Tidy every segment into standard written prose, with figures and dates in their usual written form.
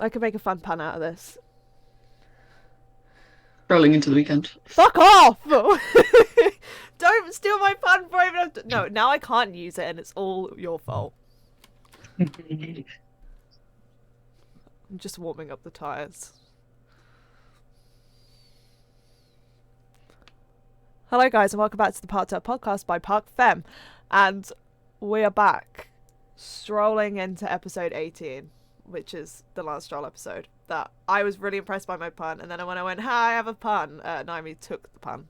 I could make a fun pun out of this. Strolling into the weekend. Fuck off! Don't steal my pun before I even have to... No, now I can't use it and it's all your fault. I'm just warming up the tyres. Hello guys and welcome back to the Parc'd podcast by Parc'd. And we are back, strolling into episode 18, which is the last stroll episode. That I was really impressed by my pun, and then when I went, "Hi, I have a pun," Naomi took the pun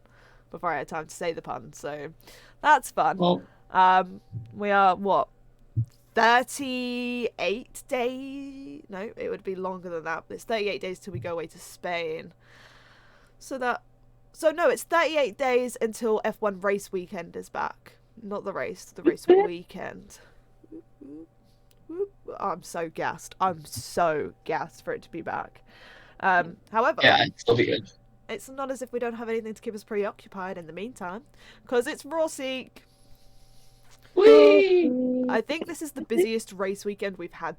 before I had time to say the pun, so that's fun. Well, we are, what, 38 days? No, it would be longer than that. It's 38 days till we go away to Spain. So no, it's 38 days until F1 race weekend is back. Not the race weekend. I'm so gassed. I'm so gassed for it to be back. However, yeah, it'll be good. it's not as if we don't have anything to keep us preoccupied in the meantime, because it's ROC. Whee! I think this is the busiest race weekend we've had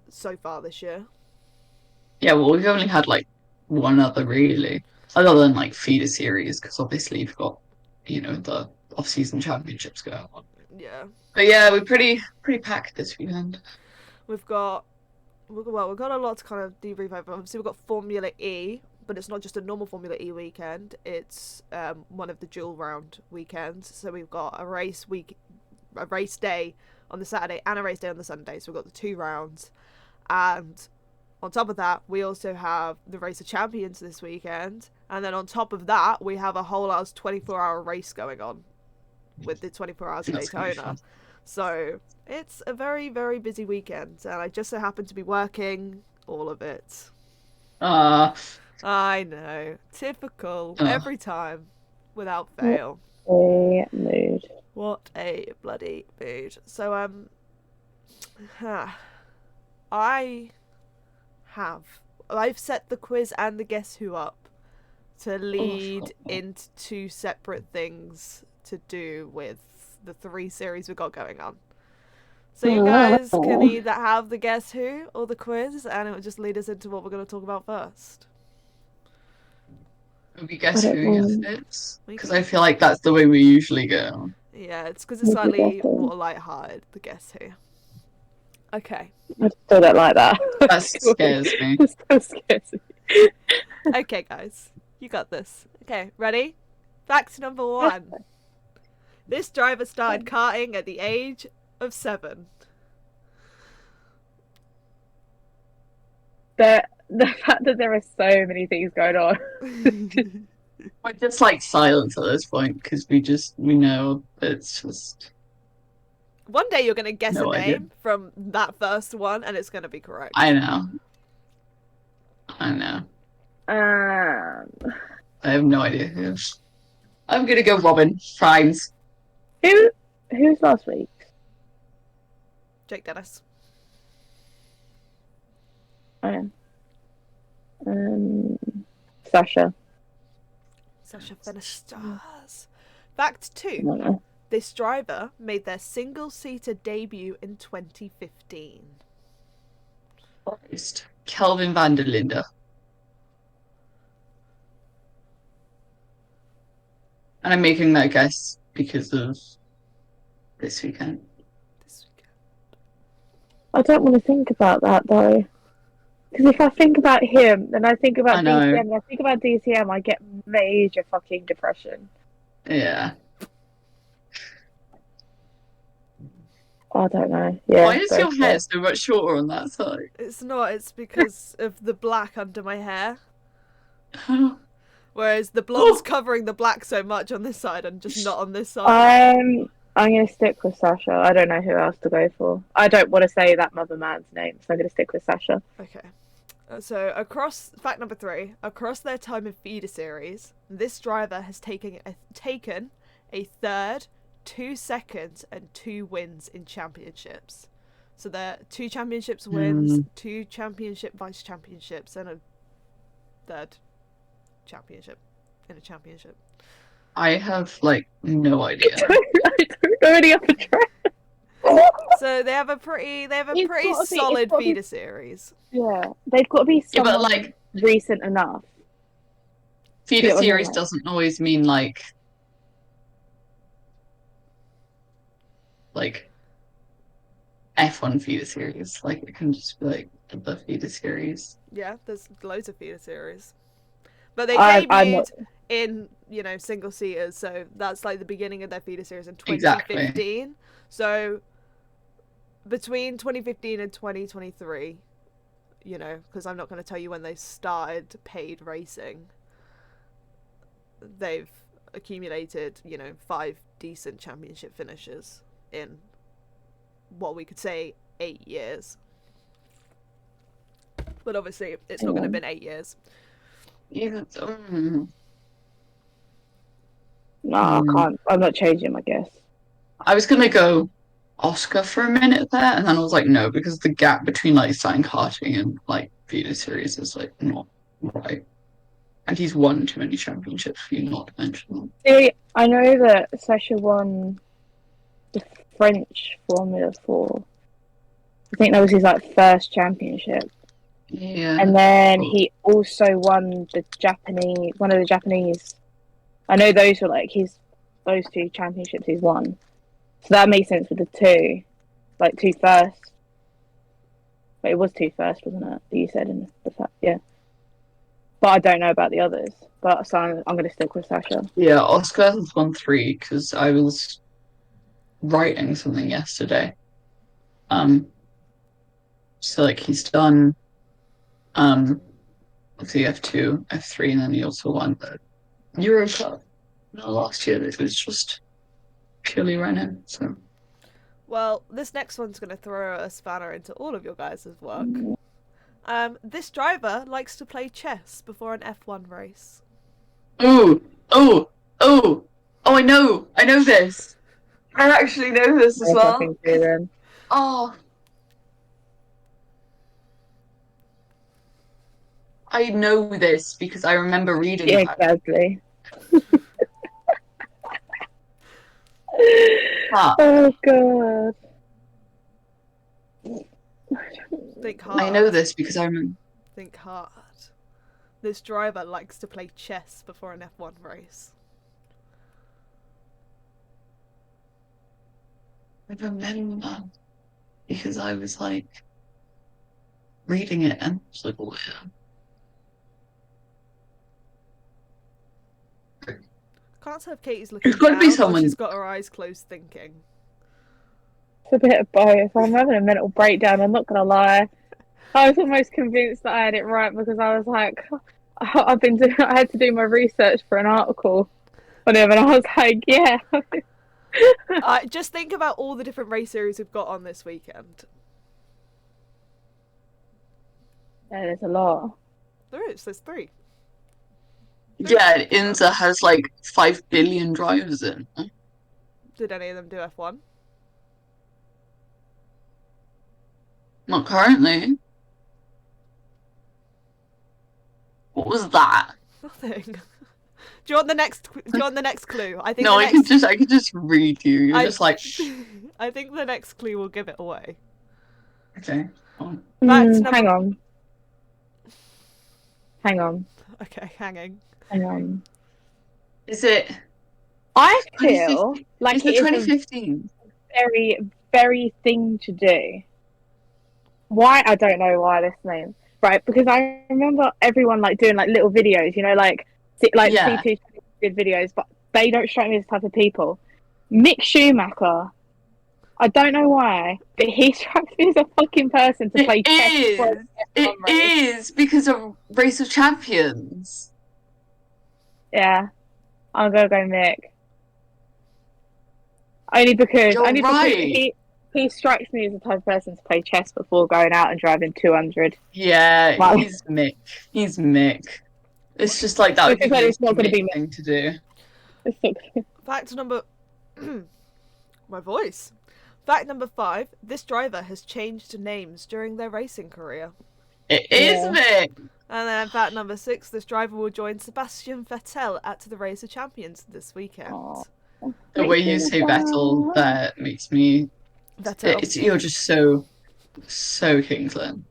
so far this year. Yeah, well, we've only had like one other really, other than like feeder series, because obviously you've got, the off-season championships going on. Yeah. But yeah, we're pretty packed this weekend. We've got a lot to kind of debrief over. Obviously, we've got Formula E, but it's not just a normal Formula E weekend. It's one of the dual round weekends. So we've got a race day on the Saturday and a race day on the Sunday. So we've got the 2 rounds, and on top of that, we also have the Race of Champions this weekend, and then on top of that, we have a whole ass 24-hour race going on with the 24 hours of Daytona. So it's a very, very busy weekend, and I just so happen to be working all of it. I know. Typical. Every time. Without fail. A mood. What a bloody mood. So, I've set the quiz and the Guess Who up to lead into 2 separate things to do with the 3 series we've got going on. So you guys can either have the Guess Who or the quiz, and it will just lead us into what we're going to talk about first. We guess who gets it? Because I feel like that's the way we usually go. Yeah, it's because it's slightly more light-hearted, the Guess Who. Okay. I still don't like that. That scares me. It still scares me. Okay, guys. You got this. Okay, ready? Fact number 1. This driver started karting at the age of 7. The fact that there are so many things going on. We're just like silence at this point because we know it's just. One day you're going to guess No a idea. name from that first one and it's going to be correct. I know. I have no idea who. I'm gonna go Robin. Frimes. Who's last week? Jake Dennis. Sasha. Sasha finished stars. Fact 2. This driver made their single-seater debut in 2015. Kelvin van der Linde. And I'm making that guess because of this weekend. I don't want to think about that though. Because if I think about him, then I think about DCM, and I think about DCM, I get major fucking depression. Yeah. I don't know. Yeah. Why is your hair so much shorter on that side? It's not. It's because of the black under my hair. Whereas the blonde's covering the black so much on this side and just not on this side. I'm going to stick with Sasha. I don't know who else to go for. I don't want to say that mother man's name, so I'm going to stick with Sasha. Okay. So, fact number 3, across their time in feeder series, this driver has taken a 3rd, 2 seconds, and 2 wins in championships. So they're 2 championships wins, 2 championship vice championships, and a 3rd championship in a championship. I have like no idea. I don't know any other track. So they have a pretty It's pretty gotta be- solid it's gotta be- feeder series. Yeah, they've got to be Yeah, someone but like recent enough. feeder Yeah, series okay. doesn't always mean like F1 feeder series. Like it can just be like the feeder series. Yeah, there's loads of feeder series. But they I'm debuted not. in, single seaters, so that's like the beginning of their feeder series in Exactly. 2015. So between 2015 and 2023, because I'm not going to tell you when they started paid racing, they've accumulated, 5 decent championship finishes in what we could say 8 years. But obviously, it's not going to have been 8 years. Yeah. No, I can't. I'm not changing my guess. I was gonna go Oscar for a minute there, and then I was like, no, because the gap between like sign karting and like feeder series is like not right. And he's won too many championships for you not to mention them. See, I know that Sasha won the French Formula 4. I think that was his like first championship. Yeah. And then he also won one of the Japanese. I know those were like those 2 championships he's won. So that makes sense with the 2 first. But it was 2 first, wasn't it? That you said in the fact, yeah. But I don't know about the others. But so I'm going to stick with Sasha. Yeah, Oscar has won 3 because I was writing something yesterday. So like he's done the F2, F3, and then he also won the Euro Cup. Last year it was just purely running. So Well, this next one's going to throw a spanner into all of your guys' work. This driver likes to play chess before an F1 race. Oh, I know this. I actually know this as well. Oh. I know this because I remember reading Yeah, about it. exactly. Ah. Oh god. Think hard. I know this because I remember. Think hard. This driver likes to play chess before an F1 race. I remember because I was like reading it and I was like, oh yeah. Can't tell if Katie's looking It's got to be down or someone. she's got her eyes closed thinking. It's a bit of both. I'm having a mental breakdown, I'm not gonna lie. I was almost convinced that I had it right because I was like, I had to do my research for an article on him, and I was like, yeah. Just think about all the different race series we've got on this weekend. Yeah, there's a lot. There's 3. Yeah, INSA has like 5 billion drivers in. Did any of them do F1? Not currently. What was that? Nothing. Do you want the next clue? I think No, the I next... could just read you. You're just like. I think the next clue will give it away. Okay. Hang on. Okay, hang on. Is it? I feel like it's it is 2015. A very, very thing to do. Why? I don't know why this name. Right, because I remember everyone like doing like little videos, C2 did videos, but they don't strike me as the type of people. Mick Schumacher, I don't know why, but he strikes me as a fucking person to play chess. It is because of Race of Champions. Yeah, I'm gonna go Mick. Only because he strikes me as the type of person to play chess before going out and driving 200. Yeah, he's Mick. He's Mick. It's just like that would be it's not going to be thing to do. Fact number... My voice. Fact number 5. This driver has changed names during their racing career. It is Mick! And then fact number 6. This driver will join Sebastian Vettel at the Race of Champions this weekend. The way you say Vettel, that makes me Vettel. You're just so Kingsland.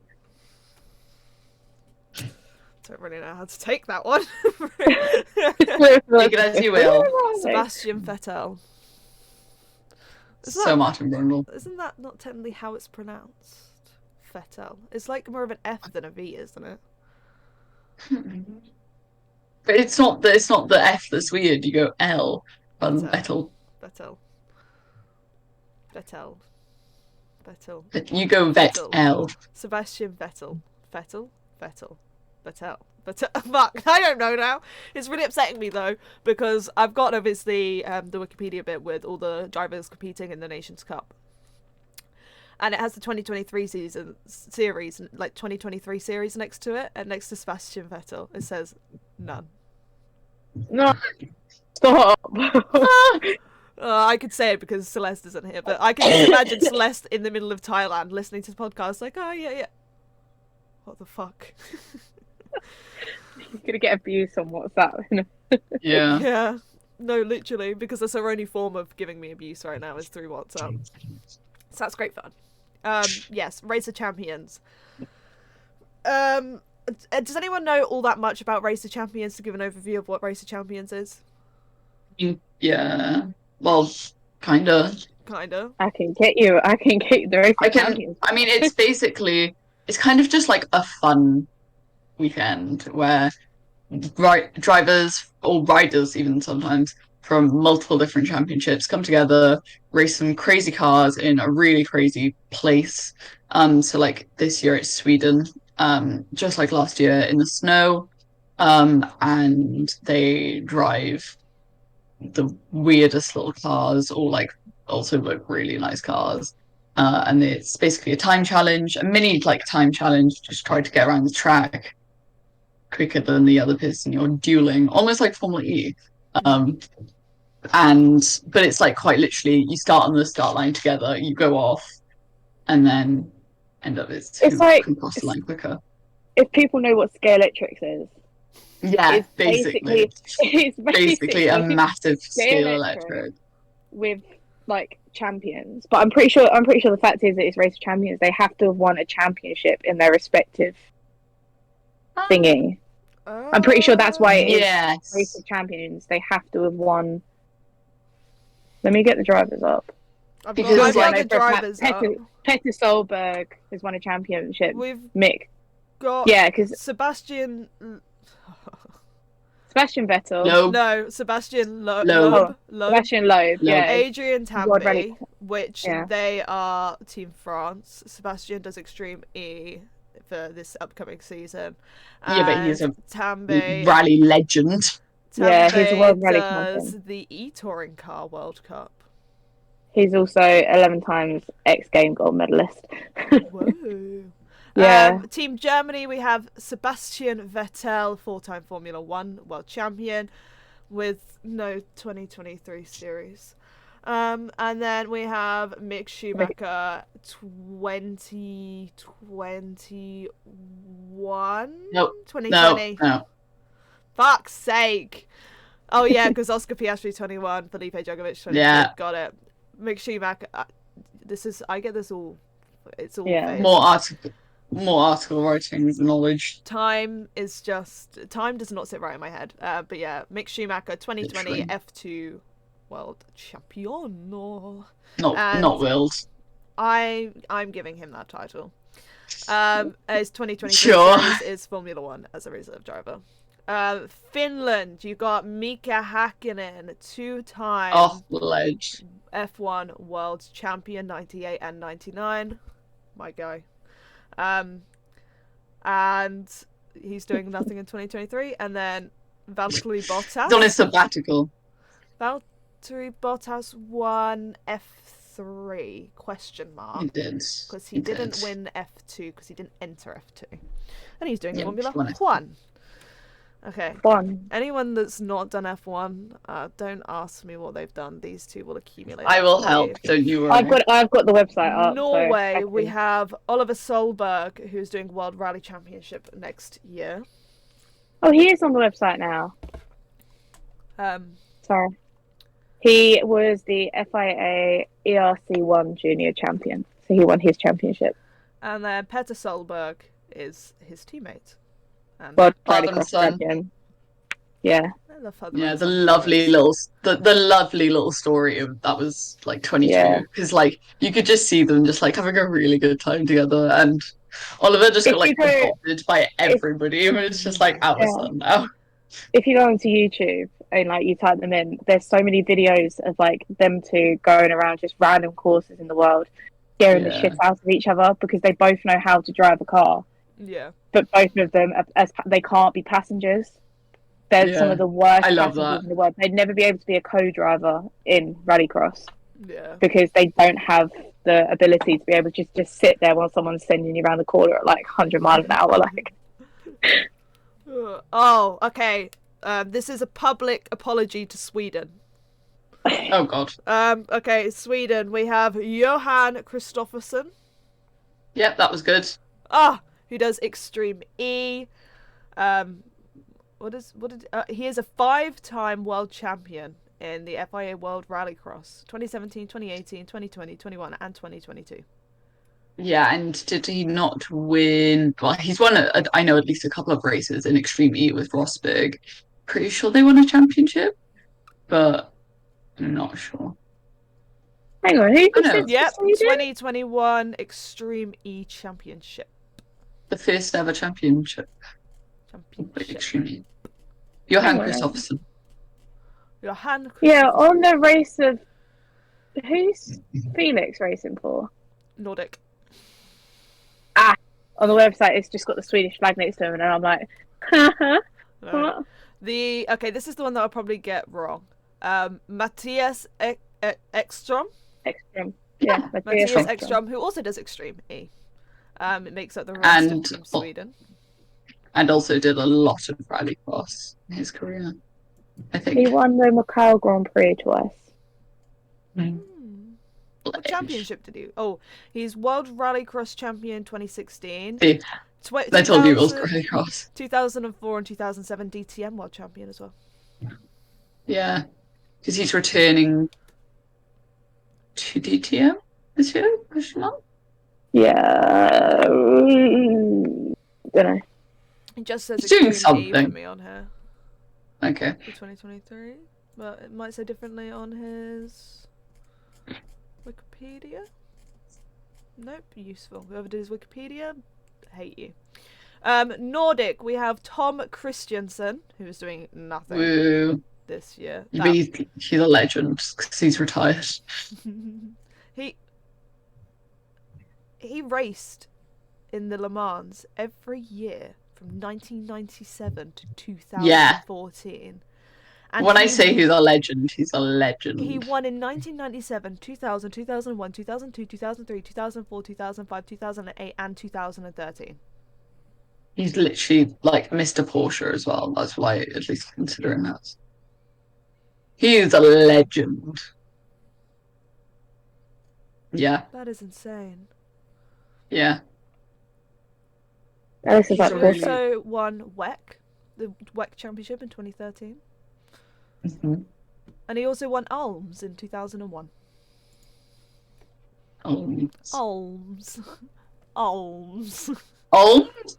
Don't really know how to take that one. Take it as you will. Sebastian Vettel. So Martin Brundle. Isn't that not technically how it's pronounced? Vettel. It's like more of an F than a V, isn't it? But it's not the F that's weird. You go L rather than Vettel. Vettel. You go Vettel. Sebastian Vettel. Vettel. Fuck, I don't know now. It's really upsetting me though, because I've got obviously the Wikipedia bit with all the drivers competing in the Nations Cup. And it has the 2023 series, like 2023 series next to it, and next to Sebastian Vettel, it says none. No, stop. I could say it because Celeste isn't here, but I can just imagine Celeste in the middle of Thailand listening to the podcast, like, oh yeah. What the fuck? You're gonna get abuse on WhatsApp. Yeah. Yeah. No, literally, because that's her only form of giving me abuse right now is through WhatsApp. So that's great fun. Yes, Race of Champions. Does anyone know all that much about Race of Champions to give an overview of what Race of Champions is? Yeah. Well, kinda. I can get you the Race of Champions. I mean, it's kind of just like a fun weekend where drivers or riders even sometimes from multiple different championships come together, race some crazy cars in a really crazy place. So like this year it's Sweden, just like last year in the snow, and they drive the weirdest little cars, or like also like really nice cars. And it's basically a time challenge, a mini like time challenge, just try to get around the track quicker than the other person. You're dueling, almost like Formula E. But it's like quite literally, you start on the start line together, you go off, and then end up who can cross the line quicker. If people know what Scale Electrics is, yeah, it's basically a massive Scale Electric with like champions. But I'm pretty sure the fact is that it's Race of Champions. They have to have won a championship in their respective thingy. I'm pretty sure that's why it is Race of Champions. They have to have won. Let me get the drivers up. Because the drivers Petter Solberg has won a championship. We've Mick got because Sebastian Vettel. No, Sebastian Loeb. Sebastian Loeb. Yeah. Adrian Tambay, which they are Team France. Sebastian does Extreme E for this upcoming season. But he's a Tambay rally legend. Tambay he's a world rally does champion. The e-touring car World Cup. He's also 11 times X Game gold medalist. Whoa. Yeah. Team Germany, we have Sebastian Vettel, 4-time Formula 1 world champion with no 2023 series. And then we have Mick Schumacher, 2021? Nope. 2020. No. Fuck's sake. Oh yeah, because Oscar Piastri 21, Felipe Drugovich 22. Yeah. Got it. Mick Schumacher. I get this all. It's all more article writing knowledge. Time does not sit right in my head. But yeah, Mick Schumacher, 2020 F2 world champion. Not world. I'm giving him that title. As 2020 sure. is Formula 1 as a reserve driver. Finland, you got Mika Hakkinen, 2-time ledge F1 world champion, 98 and 99. My guy. And he's doing nothing in 2023. And then Valtteri Bottas. He's on his sabbatical. Valtteri Bottas won F3? Question mark. He did. Because he didn't win F2 because he didn't enter F2. And he's doing Formula 1. Okay. Anyone that's not done F1, don't ask me what they've done. These two will accumulate. I will help. Don't you worry. I've got the website up. Norway, we have Oliver Solberg, who's doing World Rally Championship next year. Oh, he is on the website now. Sorry. He was the FIA ERC1 junior champion, so he won his championship. And then Petter Solberg is his teammate. And World Father and Rallycross son. champion. Yeah. I love father Yeah, and the son lovely stories. little the lovely little story of that was like 22 Yeah. because like you could just see them just like having a really good time together, and Oliver just If got like you go, adopted by if everybody, and it's just like our yeah, son now. if you go onto YouTube and like you type them in, there's so many videos of like them two going around just random courses in the world, scaring the Yeah. shit out of each other because they both know how to drive a car, Yeah. but both of them as they can't be passengers. They're some Yeah. of the worst I love passengers that. in the world. They'd never be able to be a co-driver in rallycross Yeah. because they don't have the ability to be able to just sit there while someone's sending you around the corner at like 100 miles an hour. Like, Oh, okay. This is a public apology to Sweden. Oh god. Okay, Sweden. We have Johan Kristoffersson. Yep, that was good. Who does Extreme E. He is a 5-time world champion in the FIA World Rallycross 2017, 2018, 2020, 21, and 2022. Yeah, and did he not win? Well, he's won, I know, at least a couple of races in Extreme E with Rosberg. Pretty sure they won a championship, but I'm not sure. hang on, who Oh just no, said Yep, Sweden? 2021 Extreme E Championship. the first ever championship. Extreme E. Johan Hang on. Kristoffersson. Johan Kristoffersson. Yeah, on the race of who's Felix racing for? Nordic. On the website, it's just got the Swedish flag next to him, and I'm like, No. what? This is the one that I'll probably get wrong. Matthias Ekstrom. Extreme. Yeah, Matthias Ekstrom. Ekstrom, who also does Extreme E. It makes up the rest of Team Sweden. And also did a lot of rallycross in his career, I think. He won the Macau Grand Prix twice. What championship did he? Oh, he's World Rallycross Champion 2016. See, I told you it was rallycross. 2004 and 2007 DTM World Champion as well. Yeah, because he's returning to DTM this year, question mark? Yeah. Don't know. It just says He's doing Extreme E for something. me on here Okay. for 2023, but it might say differently on his Wikipedia. Nope, useful. Whoever did his Wikipedia, hate you. Nordic, we have Tom Christiansen, who is doing nothing Woo. this year. But he's a legend because he's retired. He raced in the Le Mans every year from 1997 to 2014. And when I say he's a legend, he's a legend. He won in 1997, 2000, 2001, 2002, 2003, 2004, 2005, 2008, and 2013. He's literally like Mr. Porsche as well. That's why I at least consider him that. He is a legend. Yeah. That is insane. Yeah. This is He like also won WEC, the WEC Championship in 2013. Mm-hmm. And he also won Alms in 2001. Alms. Alms. Alms. Alms?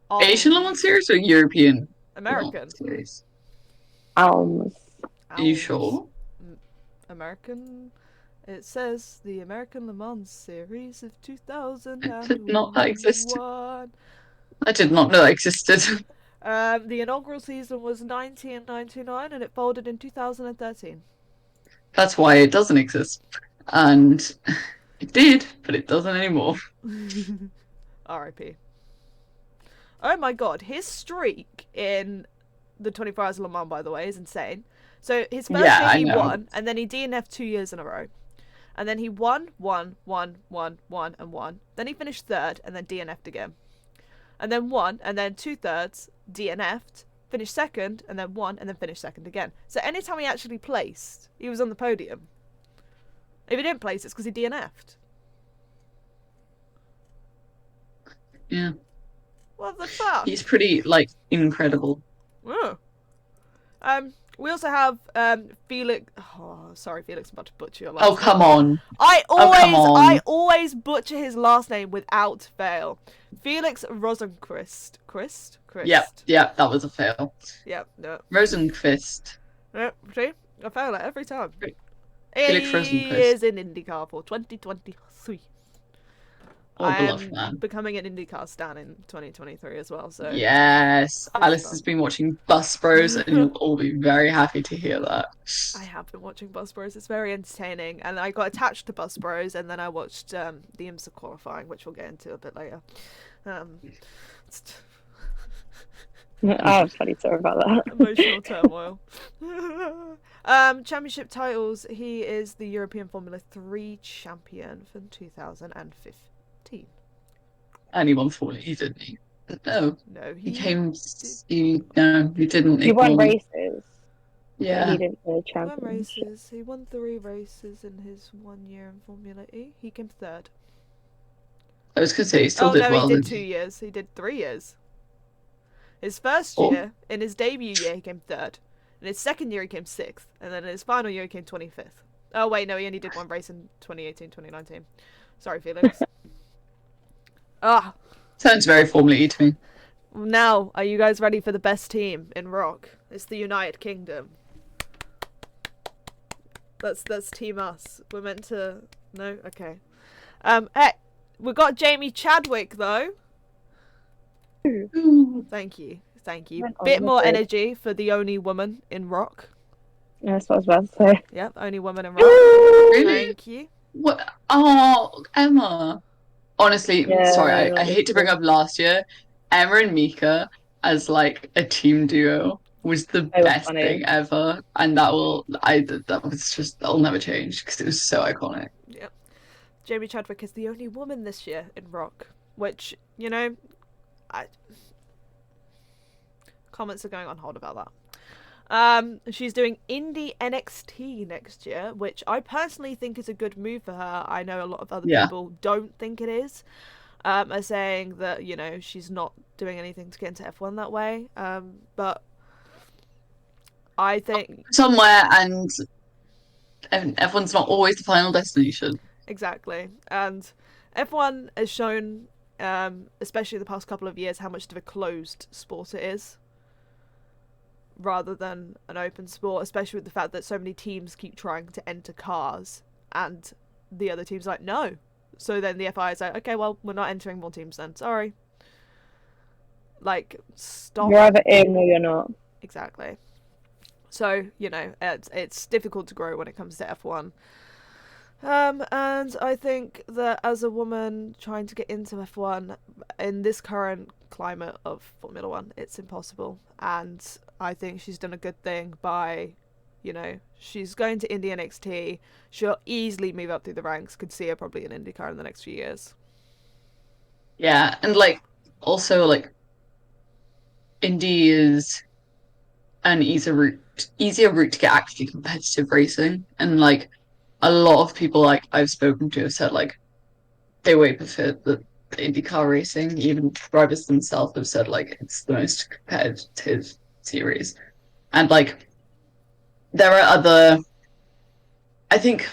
Alms. Asian Le Mans series or European? American. Series? Alms. Are you sure? American. It says the American Le Mans series of 2000. I did not know that existed. I did not know that existed. The inaugural season was 1999 and it folded in 2013. That's why it doesn't exist. And it did, but it doesn't anymore. R.I.P. Oh my god, his streak in the 24 Hours of Le Mans, by the way, is insane. So his first year he won, and then he DNF'd 2 years in a row. And then he won. Then he finished third, and then DNF'd again. And then won, and then 2/3, DNF'd, finished second, and then won, and then finished second again. So anytime he actually placed, he was on the podium. If he didn't place, it's because he DNF'd. Yeah. What the fuck? He's pretty, like, incredible. Oh. We also have Felix. Oh, sorry, Felix. I'm about to butcher your last Oh, name. come on. I come on. always butcher his last name without fail. Felix Rosenquist. Quist? Yep, that was a fail. Yep, no. Rosenquist. Yep, see? I fail it every time. Felix He Rosenquist. is in IndyCar for 2023. Oh, I bluff, am man. becoming an IndyCar stan in 2023 as well, so... Yes, Good Alice stuff. has been watching Bus Bros, and you'll all be very happy to hear that. I have been watching Bus Bros. It's very entertaining, and I got attached to Bus Bros, and then I watched the IMSA qualifying, which we'll get into a bit later. I'm bloody sorry about that. Emotional turmoil. Championship titles. He is the European Formula 3 champion from 2015. And he won 40, didn't he? No, No, he didn't. He won won. races. Yeah. But he didn't win a Won championship. races. He won 3 races in his 1 year in Formula E. He came third. I was going to say he still Oh did no, well. he did didn't 2 years. He did 3 years. His first Oh. year, in his debut year, he came third. In his second year, he came 6th. And then in his final year, he came 25th. Oh wait, no, he only did 1 race in 2018, 2019. Sorry, Felix. Sounds very Formula E to me. Now, are you guys ready for the best team in ROC? It's the United Kingdom. That's Team Us. We're meant to... No? Okay. Hey, we got Jamie Chadwick, though. Thank you. Bit more energy for the only woman in ROC. Yeah, that's what I was about to say. Yep, only woman in ROC. Really? Thank you. What? Oh, Emma. Honestly, Yeah, sorry, I hate to bring up last year. Emma and Mika as like a team duo was the They were best funny. thing ever, and that'll never change because it was so iconic. Yep. Jamie Chadwick is the only woman this year in ROC, which, you know, comments are going on hold about that. She's doing Indie NXT next year, which I personally think is a good move for her. I know a lot of other people don't think it is. Are saying that, you know, she's not doing anything to get into F1 that way. But I think Somewhere, and everyone's not always the final destination. exactly. And F1 has shown, especially the past couple of years, how much of a closed sport it is, rather than an open sport, especially with the fact that so many teams keep trying to enter cars and the other team's like, no. So then the FIA is like, okay, well, we're not entering more teams then. Sorry. Like, stop. You're either in or you're not. Exactly. So, you know, it's difficult to grow when it comes to F1. And I think that as a woman trying to get into F1 in this current climate of Formula One, it's impossible. And I think she's done a good thing by, you know, she's going to Indy NXT. She'll easily move up through the ranks. Could see her probably in IndyCar in the next few years. Yeah, and like also like Indy is an easier route to get actually competitive racing, and like a lot of people like I've spoken to have said like they way prefer the IndyCar racing. Even drivers themselves have said like it's the most competitive series, and like there are other. I think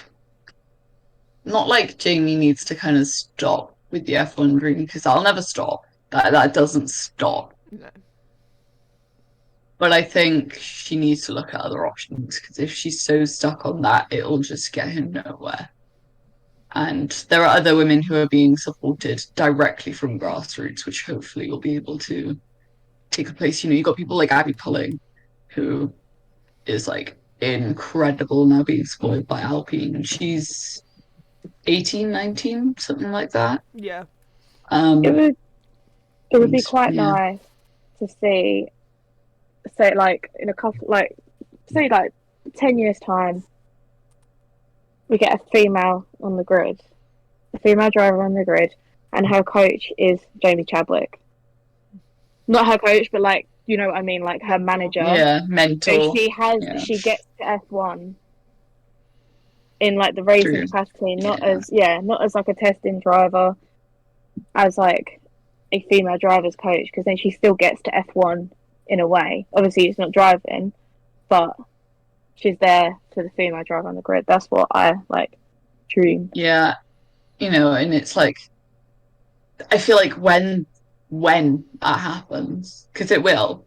not like Jamie needs to kind of stop with the F1 dream because I'll never stop. That doesn't stop. No. But I think she needs to look at other options because if she's so stuck on that, it'll just get her nowhere. And there are other women who are being supported directly from grassroots, which hopefully will be able to take a place. You know, you've got people like Abby Pulling, who is like incredible now being supported by Alpine. She's 18, 19, something like that. Yeah. It would be quite nice to see, say like in a couple, like say like 10 years time, we get a female on the grid, a female driver on the grid, and her coach is Jamie Chadwick. Not her coach, but like, you know what I mean, like her manager. Yeah, mentor. So she gets to F1 in like the racing capacity, not as like a testing driver, as like a female driver's coach, because then she still gets to F1 in a way. Obviously, it's not driving, but she's there to the female driver on the grid. That's what I like dream. Yeah, and it's like I feel like when that happens, because it'll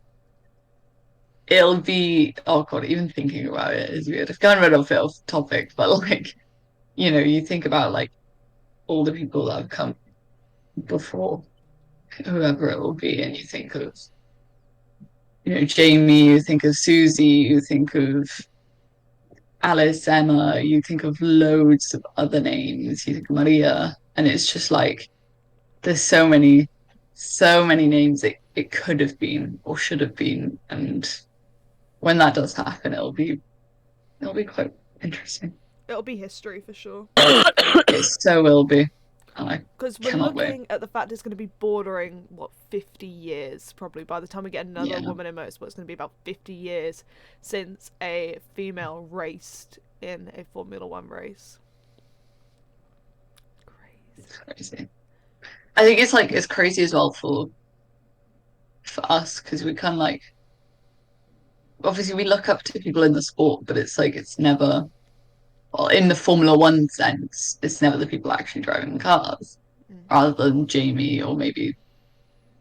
be, oh god, even thinking about it is weird. I've gone rid of it off topic, but like, you think about like all the people that have come before, whoever it will be, and you think of, Jamie, you think of Susie, you think of Alice, Emma, you think of loads of other names, you think of Maria, and it's just like there's so many names it could have been or should have been, and when that does happen, it'll be quite interesting. It'll be history for sure. It so will be, and I Because we're cannot wait. looking at the fact it's going to be bordering, 50 years probably. By the time we get another Yeah. woman in motorsport, it's going to be about 50 years since a female raced in a Formula One race. Crazy. It's crazy. I think it's crazy as well for us because we kind of like obviously we look up to people in the sport, but it's like it's never, well, in the Formula One sense, it's never the people actually driving the cars, rather than Jamie or maybe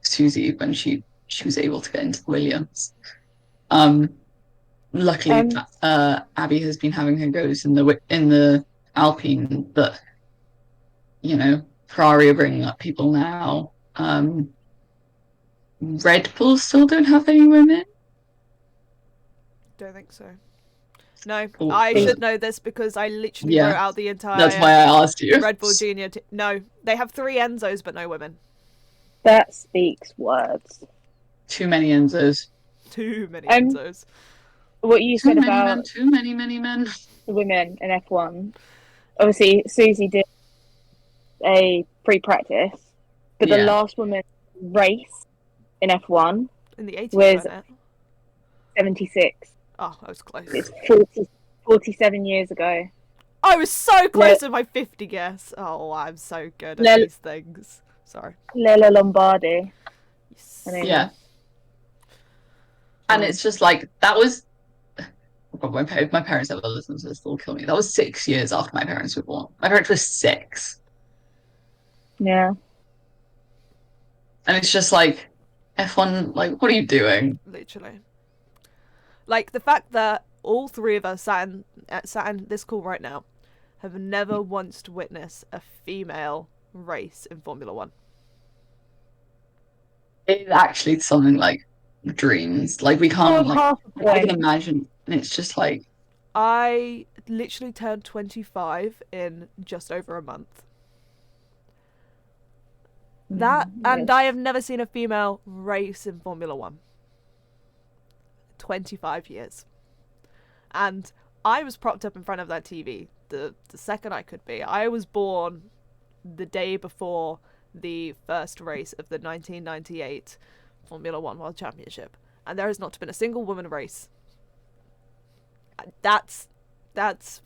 Susie when she was able to get into the Williams. Luckily, Abby has been having her goes in the Alpine, but Ferrari are bringing up people now. Red Bull still don't have any women. Don't think so. No, Or- I should know this because I literally Yeah. wrote out the entire That's why I asked you. Red Bull Junior. No, they have 3 Enzos, but no women. That speaks words. Too many Enzos. Too many Enzos. What you Too said many about men. Too many men. the women in F1. Obviously, Susie did a pre-practice, but the Yeah. last woman race in F1 In the 80s, was wasn't it? 76. Oh, I was close. It's 47 years ago. I was so close to my 50 guess. Oh, I'm so good at these things. Sorry. Lela Lombardi. Yes. Her name Yeah. is. And it's just like that was. Oh, my parents ever listen to this, they'll kill me. That was 6 years after my parents were born. My parents were 6, Yeah. and it's just like F1. Like, what are you doing? Literally. Like, the fact that all 3 of us sat in this call right now have never once witnessed a female race in Formula One. It's actually something like dreams. Like we can't Half a I can point. imagine, and it's just like I literally turned 25 in just over a month. And I have never seen a female race in Formula One. 25 years. And I was propped up in front of that TV the second I could be. I was born the day before the first race of the 1998 Formula One World Championship. And there has not been a single woman race. That's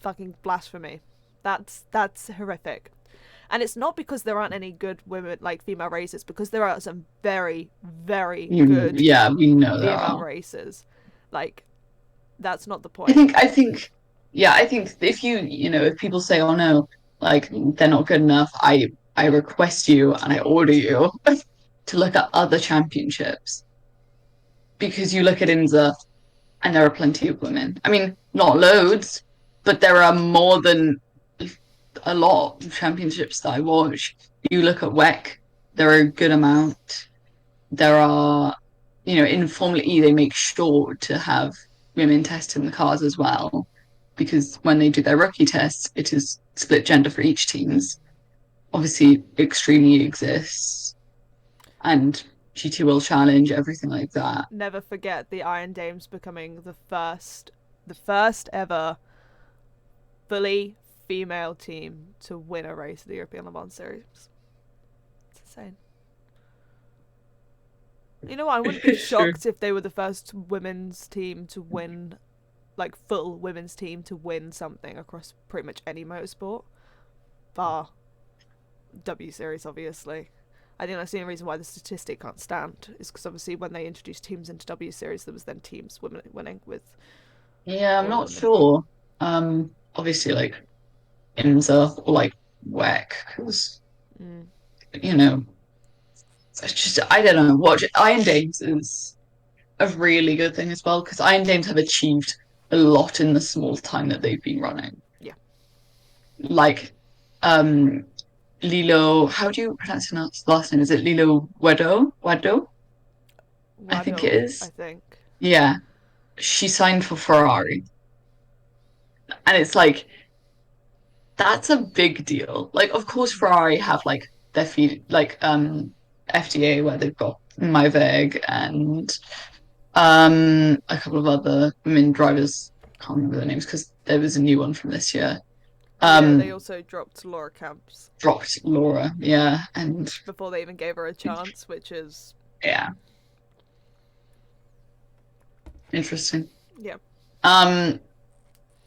fucking blasphemy. That's horrific. And it's not because there aren't any good women, like female racers, because there are some very, very good yeah, we know there female are. racers. Like, that's not the point. I think if if people say, oh no, like they're not good enough, I request you and I order you to look at other championships, because you look at IMSA and there are plenty of women. I mean, not loads, but there are more than a lot of championships that I watch. You look at WEC, there are a good amount. There are, in Formula E, they make sure to have women testing the cars as well, because when they do their rookie tests, it is split gender for each teams. Obviously, Extreme E exists, and GT World Challenge, everything like that. Never forget the Iron Dames becoming the first ever fully female team to win a race at the European Le Mans Series. It's insane. You know what? I wouldn't be shocked if they were the first women's team to win, like full women's team to win something across pretty much any motorsport. Bar W Series, obviously. I think that's the only reason why the statistic can't stand is because obviously when they introduced teams into W Series, there was then teams women winning with Yeah, I'm All not of them. sure. Obviously, like IMSA or like WEC, because Mm. you know, it's just I don't know. Watch Iron Dames is a really good thing as well because Iron Dames have achieved a lot in the small time that they've been running. Yeah. Like, Lilo. How do you pronounce his last name? Is it Lilo Wado? Wado? I think it Waddle, I is. think. Yeah, she signed for Ferrari, and it's like that's a big deal. Like, of course, Ferrari have like their feet, like FDA, where they've got Myveg and a couple of other women drivers. Can't remember their names because there was a new one from this year. Yeah, they Um, also dropped Laura Camps dropped Laura, yeah, and before they even gave her a chance, which is yeah, interesting. yeah, Um,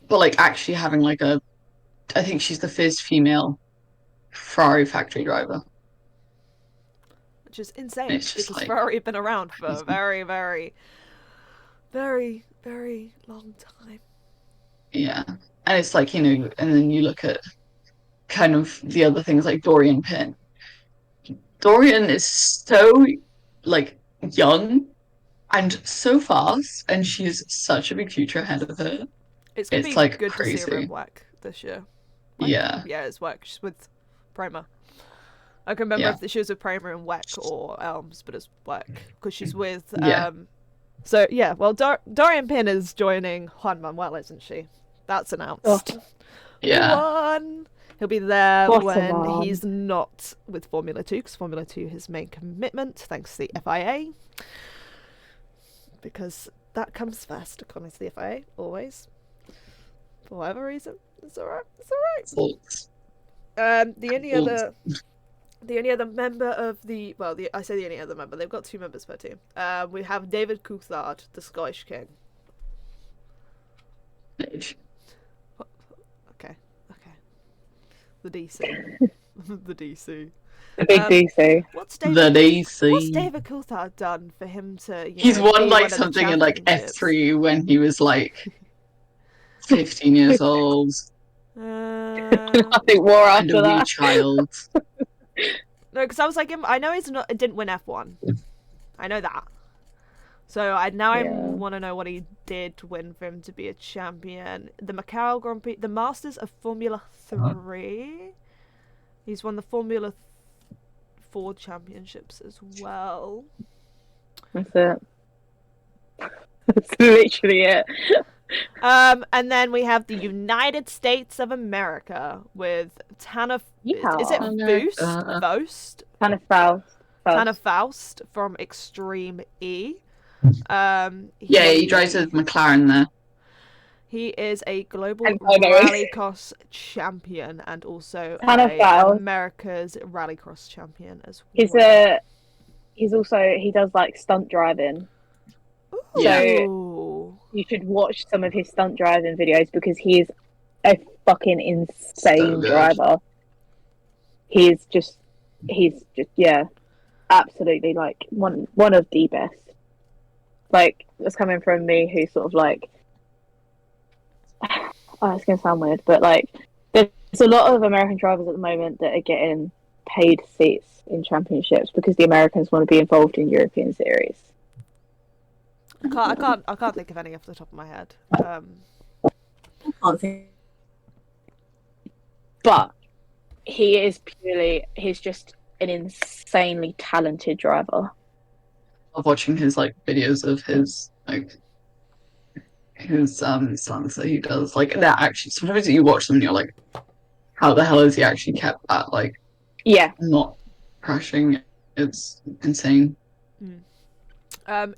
but like actually having like I think she's the first female Ferrari factory driver. which is And insane it's just because like Ferrari have been around for a crazy. very, very, very, very long time. Yeah. And it's like, and then you look at kind of the other things like Dorian Pin. Dorian is so like young and so fast, and she's such a big future ahead of her. It's gonna It's be like good to see her in crazy. WEC this year. Yeah. Yeah, it's WEC. She's with Prima. I can remember Yeah. if she was with Prima in WEC or Elms, but it's WEC because she's with. Yeah. So yeah, well, Dorian Pin is joining Juan Manuel, isn't she? That's announced. We Yeah. won. He'll be there What a when man. he's not with Formula 2, because Formula 2 is his main commitment, thanks to the FIA. Because that comes first, according to the FIA, always. For whatever reason. It's alright. It's alright. Thoughts. The only other member of I say the only other member, they've got 2 members per team. We have David Coulthard, the Scottish King. Okay. The DC. The DC. The big DC. What's The David DC. Coulthard done for him to, He's be won one like of the something in like championships? F3 when he was like 15 years old Nothing more and a after wee that. child. No, because I was like, I know he didn't win F1. I know that. So I Yeah. want to know what he did win for him to be a champion. The Macau Grand Prix, the Masters of Formula 3. He's won the Formula 4 championships as well. That's it. That's literally it. And then we have the United States of America with Tanner. Yeah. Is it America. Faust? Kind of Faust. Tanner Faust from Extreme E. He drives with McLaren there. He is a global I know. rallycross champion and also Tanner Faust. America's rallycross champion as well. He does like stunt driving. Ooh. You should watch some of his stunt driving videos because he is a fucking insane So good. driver. He's just yeah, absolutely like one of the best. Like, that's coming from me who sort of like, oh, it's gonna sound weird, but like there's a lot of American drivers at the moment that are getting paid seats in championships because the Americans want to be involved in European series. I can't think of any off the top of my head. But he's just an insanely talented driver. Of watching his like videos of his songs that he does. Like that actually sometimes you watch them and you're like, how the hell has he actually kept that like not crashing? It's insane.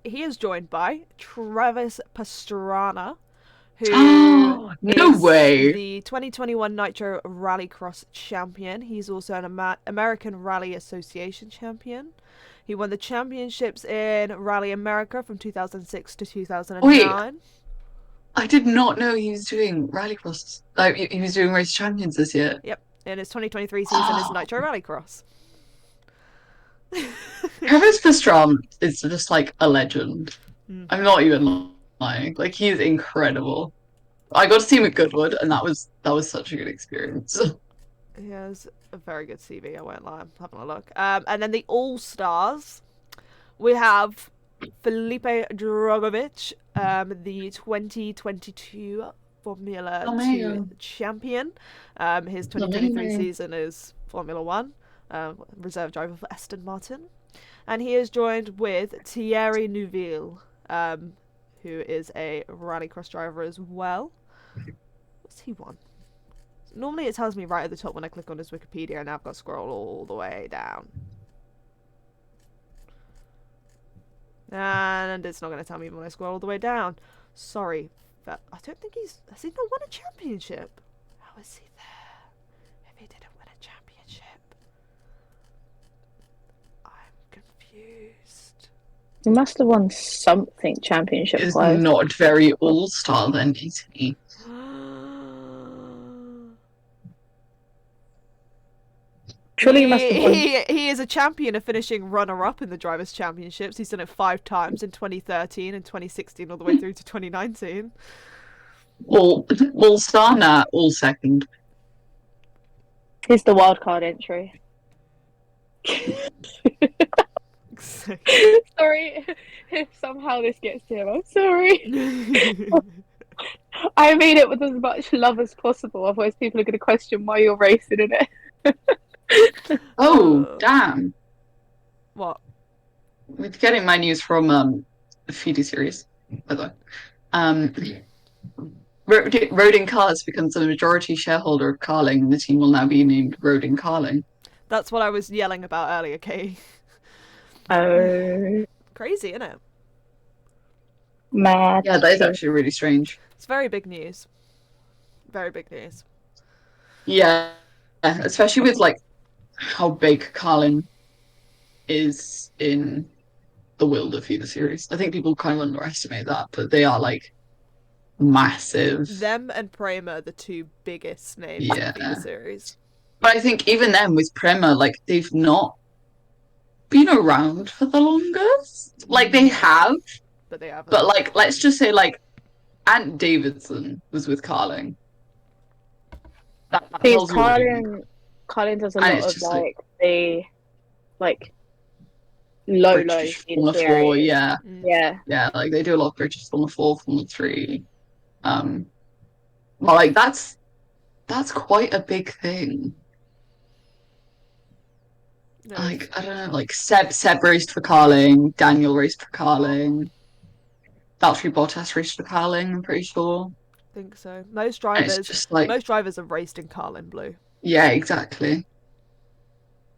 He is joined by Travis Pastrana, who No is way. the 2021 Nitro Rallycross champion. He's also an American Rally Association champion. He won the championships in Rally America from 2006 to 2009. Wait. I did not know he was doing rallycross. Like he was doing Race Champions this year. Yep, in his 2023 season is Nitro Rallycross. Travis Pastrana is just like a legend. I'm not even lying. Like he's incredible. I got to see him at Goodwood, and that was such a good experience. He has a very good CV, I won't lie. I'm having a look. And then the All-Stars, we have Felipe Drogovic, the 2022 Formula 2 champion. His 2023 season is Formula 1, reserve driver for Aston Martin. And he is joined with Thierry Neuville, who is a rallycross driver as well. What's he won? Normally it tells me right at the top when I click on his Wikipedia, and now I've got to scroll all the way down. And it's not going to tell me when I scroll all the way down. Sorry, but I don't think has he not won a championship? How is he there if he didn't win a championship? I'm confused. He must have won something championship He's wise. not very all-star then, is he? Surely he must have won. He is a champion of finishing runner-up in the Drivers' Championships. He's done it 5 times in 2013 and 2016 all the way through to 2019. All-star? Nah, all second. He's the wild card entry. Sorry if somehow this gets to him. I'm sorry. I made it with as much love as possible, otherwise people are going to question why you're racing in it. Oh, damn. What? We're getting my news from the Feedy series, by the way. Rodin Cars becomes a majority shareholder of Carling, and the team will now be named Rodin Carling. That's what I was yelling about earlier, Katie. Oh. Crazy, isn't it? Mad. Yeah, that is actually really strange. It's very big news. Very big news. Yeah, especially with like how big Carlin is in the world of Feeder series. I think people kind of underestimate that, but they are like massive. Them and Prema are the 2 biggest names in Feeder series. But I think even them with Prema, like they've not been around for the longest. Like they have, but they haven't. But like, let's just say like Ant Davidson was with Carling. Carling does a lot of like the low Formula 4, yeah. Yeah, like they do a lot of British Formula 4, Formula 3. But like that's quite a big thing. No. Like I don't know, like Seb raced for Carling, Daniel raced for Carling, Valtteri Bottas raced for Carling, I'm pretty sure. I think so. Most drivers have raced in Carlin Blue. Yeah, exactly.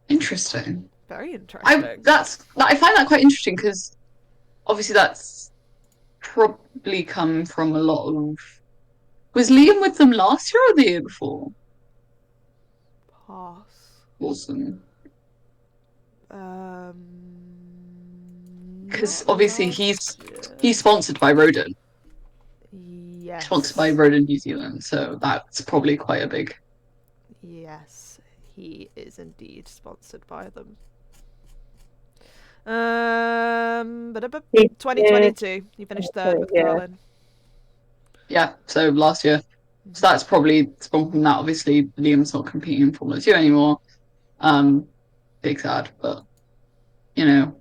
Interesting. Very interesting. I find that quite interesting because obviously that's probably come from a lot of. Was Liam with them last year or the year before? Pass. Awesome. Because obviously he's sponsored by Rodin. Yes. Sponsored by Rodin New Zealand, so that's probably quite a big. Yes, he is indeed sponsored by them. 2022, he finished 3rd with Carlin. Yeah, so last year. So that's probably sprung from that. Obviously, Liam's not competing in Formula 2 anymore. Big sad, but you know,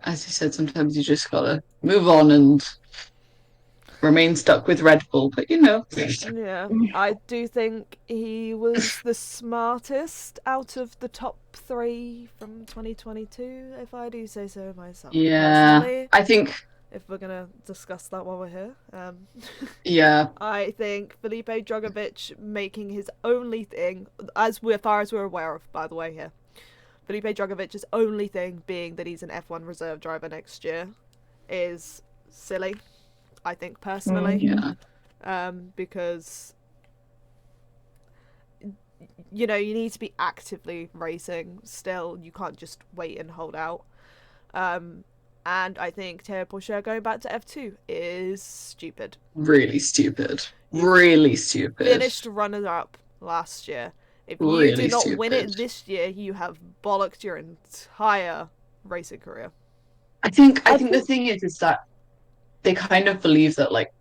as you said, sometimes you just gotta move on and remain stuck with Red Bull. But you know, yeah, I do think he was the smartest out of the top 3 from 2022, if I do say so myself. Yeah, personally. I think. If we're gonna discuss that while we're here, yeah, I think Felipe Drogovic making his only thing, as far as we're aware of, by the way, here, Felipe Drogovic's only thing being that he's an F1 reserve driver next year is silly, I think personally, because you know you need to be actively racing still. You can't just wait and hold out. And I think Théo Pourchaire going back to F2 is stupid. Really stupid. Really stupid. Finished runner-up last year. If you do not win it this year, you have bollocked your entire racing career. I think the thing is that they kind of believe that like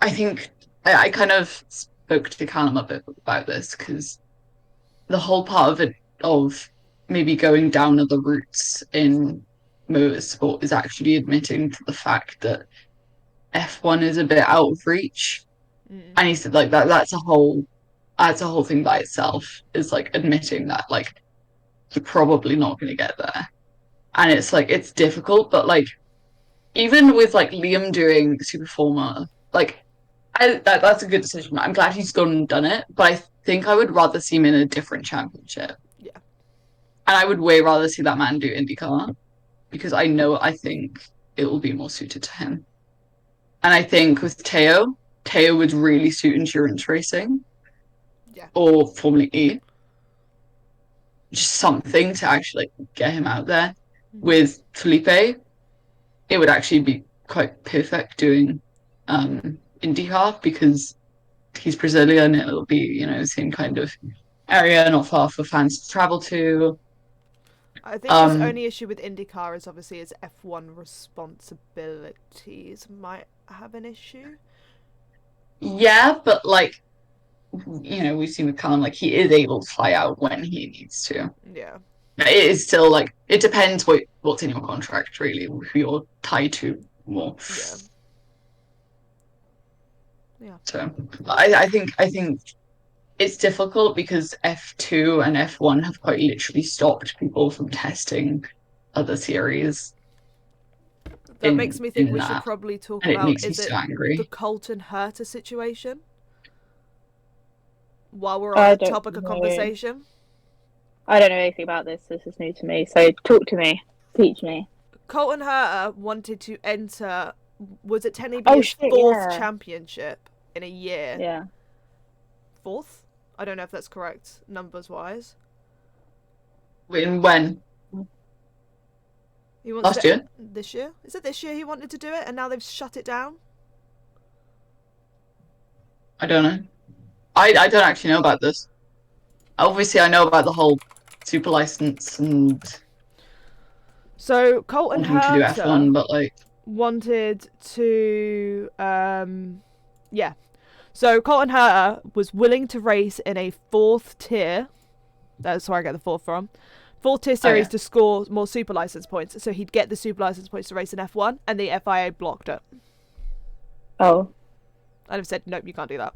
I think I kind of spoke to Callum a bit about this because the whole part of it of maybe going down other routes in motorsport is actually admitting to the fact that F1 is a bit out of reach. And he said like that's a whole thing by itself, is like admitting that like you're probably not going to get there. And it's like it's difficult, but like even with like Liam doing Superformer, like that's a good decision. I'm glad he's gone and done it, but I think I would rather see him in a different championship. Yeah. And I would way rather see that man do IndyCar because I think it will be more suited to him. And I think with Teo would really suit endurance racing. Yeah. Or Formula E. Just something to actually get him out there. With Felipe, it would actually be quite perfect doing IndyCar because he's Brazilian. It'll be, you know, the same kind of area, not far for fans to travel to. I think his only issue with IndyCar is obviously his F1 responsibilities might have an issue. Yeah, but like, you know, we've seen with Callum, like he is able to fly out when he needs to. Yeah. It is still like it depends what's in your contract, really, who you're tied to more. Yeah. So I think it's difficult because F2 and F1 have quite literally stopped people from testing other series. That makes me think we should probably talk about is it the Colton Herta situation? While we're on the topic of conversation. I don't know anything about this. This is new to me. So talk to me. Teach me. Colton Herta wanted to enter, was it technically his fourth championship in a year? Yeah. Fourth? I don't know if that's correct, numbers-wise. When? He wants Last year? This year? Is it this year he wanted to do it and now they've shut it down? I don't know. I don't actually know about this. Obviously, I know about the whole super license and. So Colton Herta to do F1, but like wanted to, yeah. So Colton Herta was willing to race in a fourth tier. That's where I get the fourth from. Fourth tier series to score more super license points. So he'd get the super license points to race in F1, and the FIA blocked it. Oh. And I've said, nope, you can't do that.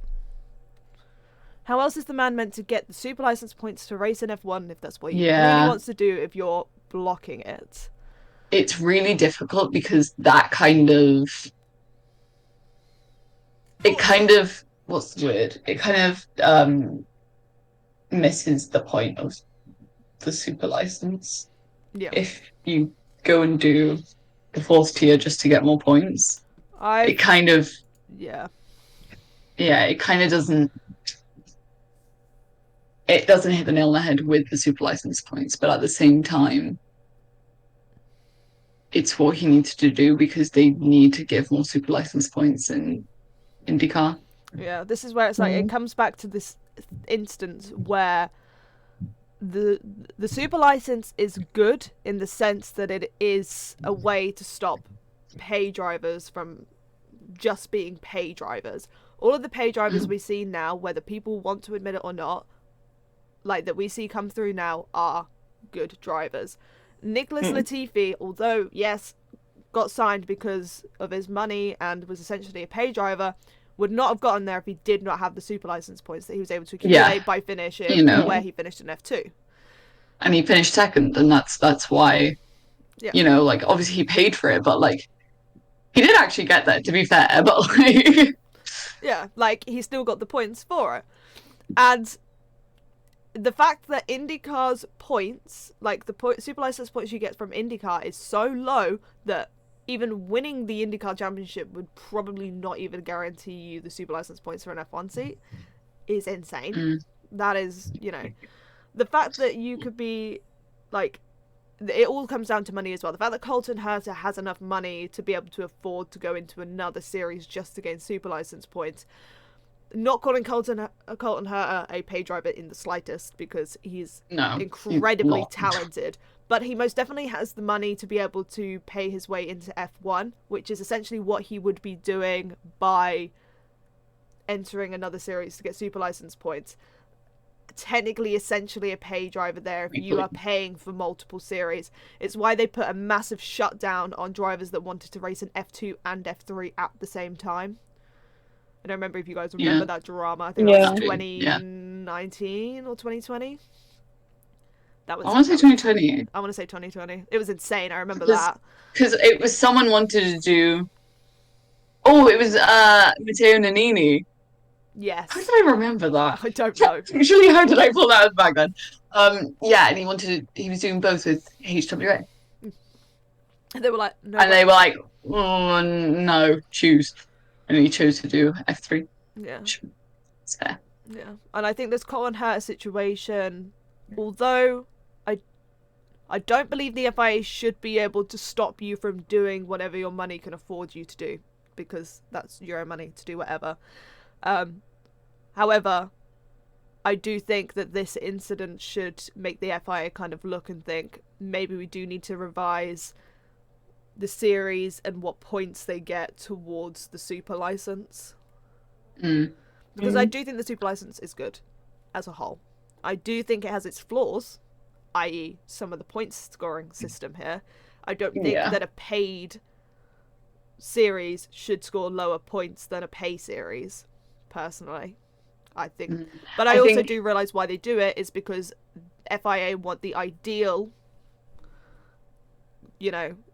How else is the man meant to get the super license points to race in F1 if that's what he really wants to do if you're blocking it? It's really difficult because that kind of... what's the word? It kind of misses the point of the super license. Yeah. If you go and do the fourth tier just to get more points, it kind of... Yeah. Yeah, it kind of doesn't... It doesn't hit the nail on the head with the super license points, but at the same time, it's what he needs to do because they need to give more super license points in IndyCar. Yeah, this is where it's like it comes back to this instance where the super license is good in the sense that it is a way to stop pay drivers from just being pay drivers. All of the pay drivers we see now, whether people want to admit it or not, like that we see come through now, are good drivers. Nicholas Latifi, although yes, got signed because of his money and was essentially a pay driver, would not have gotten there if he did not have the super license points that he was able to accumulate by finishing where he finished in F2. And he finished second, and that's why, you know, like obviously he paid for it, but like he did actually get there, to be fair, but like yeah, like he still got the points for it. And the fact that IndyCar's points, like the super license points you get from IndyCar, is so low that even winning the IndyCar championship would probably not even guarantee you the super license points for an F1 seat is insane. That is, you know, the fact that you could be, like, it all comes down to money as well. The fact that Colton Herta has enough money to be able to afford to go into another series just to gain super license points. Not calling Colton Herta a pay driver in the slightest, because he's incredibly talented. But he most definitely has the money to be able to pay his way into F1, which is essentially what he would be doing by entering another series to get super license points. Technically, essentially a pay driver there if you are paying for multiple series. It's why they put a massive shutdown on drivers that wanted to race in F2 and F3 at the same time. I don't remember if you guys remember that drama. I think it was 2019 or 2020. I want to say 2020. I want to say 2020. It was insane. I remember that. Because it was someone wanted to do... Oh, it was Matteo Nannini. Yes. How did I remember that? I don't know. Actually, how did I pull that out back then? Yeah, and he was doing both with HWA. And they were like, no. And they were like, oh, no, choose. And he chose to do F3. Yeah. It's fair. Yeah. And I think this Colin Hurta situation, although I don't believe the FIA should be able to stop you from doing whatever your money can afford you to do, because that's your own money to do whatever. However, I do think that this incident should make the FIA kind of look and think, maybe we do need to revise the series and what points they get towards the super license. Because I do think the super license is good as a whole. I do think it has its flaws, i.e. some of the points scoring system here. I don't think that a paid series should score lower points than a pay series, personally. I think. But I also do realise why they do it is because FIA want the ideal,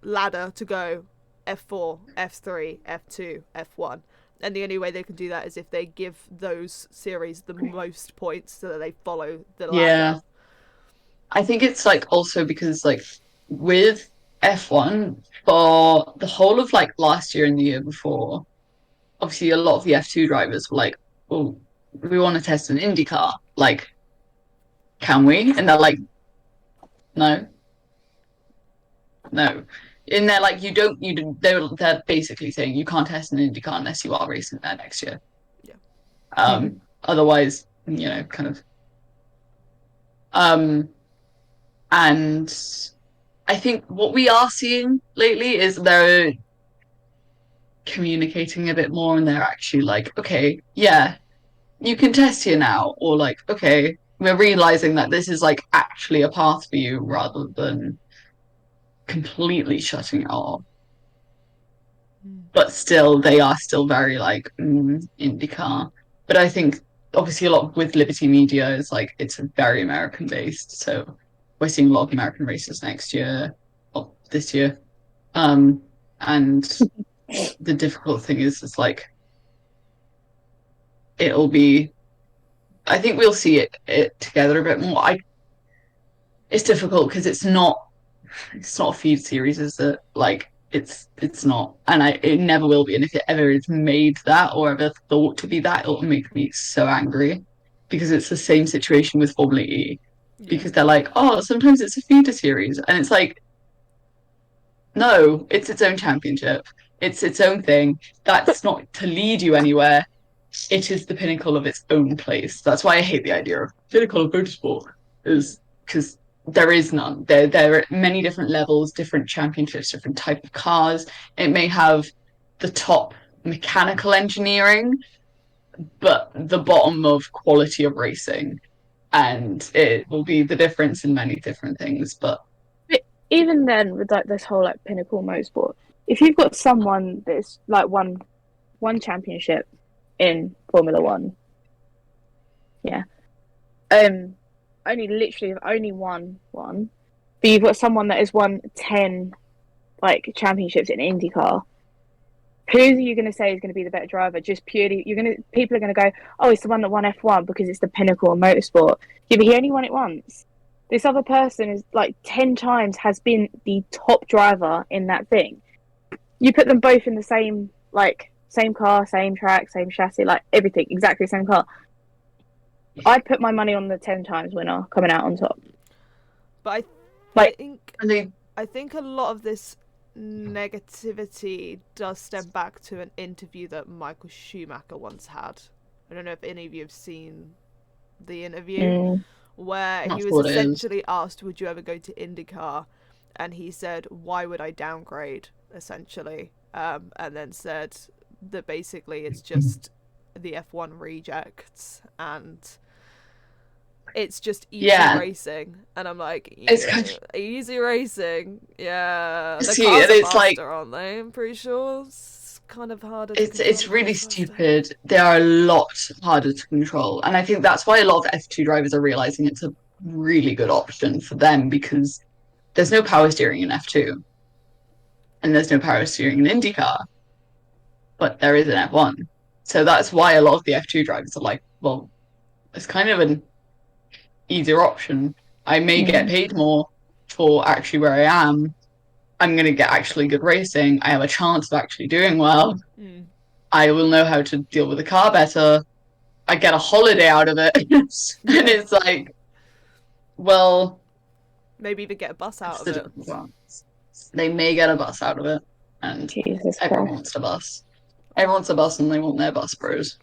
ladder to go F4, F3, F2, F1. And the only way they can do that is if they give those series the most points so that they follow the ladder. Yeah. I think it's also because with F1 for the whole of last year and the year before, obviously a lot of the F2 drivers were like, oh, we want to test an IndyCar. Can we? And they're like, no. And they're like, they're basically saying you can't test an IndyCar unless you are racing there next year. Yeah. Otherwise, kind of. And I think what we are seeing lately is they're communicating a bit more, and they're actually like, okay, yeah, you can test here now, or okay, we're realizing that this is actually a path for you rather than completely shutting it off. But still, they are still very IndyCar. But I think obviously a lot with Liberty Media is it's very American based, so we're seeing a lot of American races next year, or this year. And the difficult thing is it'll be, I think we'll see it together a bit more. It's difficult because it's not a feed series, is it? It's not, and it never will be. And if it ever is made that or ever thought to be that, it'll make me so angry, because it's the same situation with Formula E. Because they're like, oh, sometimes it's a feeder series, and it's no, it's its own championship. It's its own thing. That's not to lead you anywhere. It is the pinnacle of its own place. That's why I hate the idea of pinnacle of motorsport, is because there is none. There are many different levels, different championships, different type of cars. It may have the top mechanical engineering, but the bottom of quality of racing. And it will be the difference in many different things. But even then, with this whole pinnacle motorsport, if you've got someone that's won one championship in Formula One, only won one, but you've got someone that has won 10 championships in IndyCar. Who are you going to say is going to be the better driver? Just purely, people are going to go, oh, it's the one that won F1 because it's the pinnacle of motorsport. Yeah, but he only won it once. This other person is 10 times has been the top driver in that thing. You put them both in the same same car, same track, same chassis, everything, exactly the same car. I'd put my money on the 10 times winner coming out on top. But I think a lot of this negativity does stem back to an interview that Michael Schumacher once had. I don't know if any of you have seen the interview where he That's was what it is. essentially asked, would you ever go to IndyCar? And he said, why would I downgrade, essentially? And then said that basically it's just the F1 rejects and it's just easy racing. And I'm like, It's kind of... easy racing? Yeah. The See, cars and are it's faster, like... aren't they? I'm pretty sure. It's kind of harder to It's control. really stupid. They are a lot harder to control. And I think that's why a lot of F2 drivers are realizing it's a really good option for them, because there's no power steering in F2. And there's no power steering in IndyCar. But there is in F1. So that's why a lot of the F2 drivers are like, well, it's kind of an easier option. I may get paid more for actually where I am. I'm going to get actually good racing. I have a chance of actually doing well. I will know how to deal with the car better. I get a holiday out of it. And it's like, well... Maybe even get a bus out of it. They may get a bus out of it. And everyone wants a bus. Everyone wants a bus and they want their bus bros.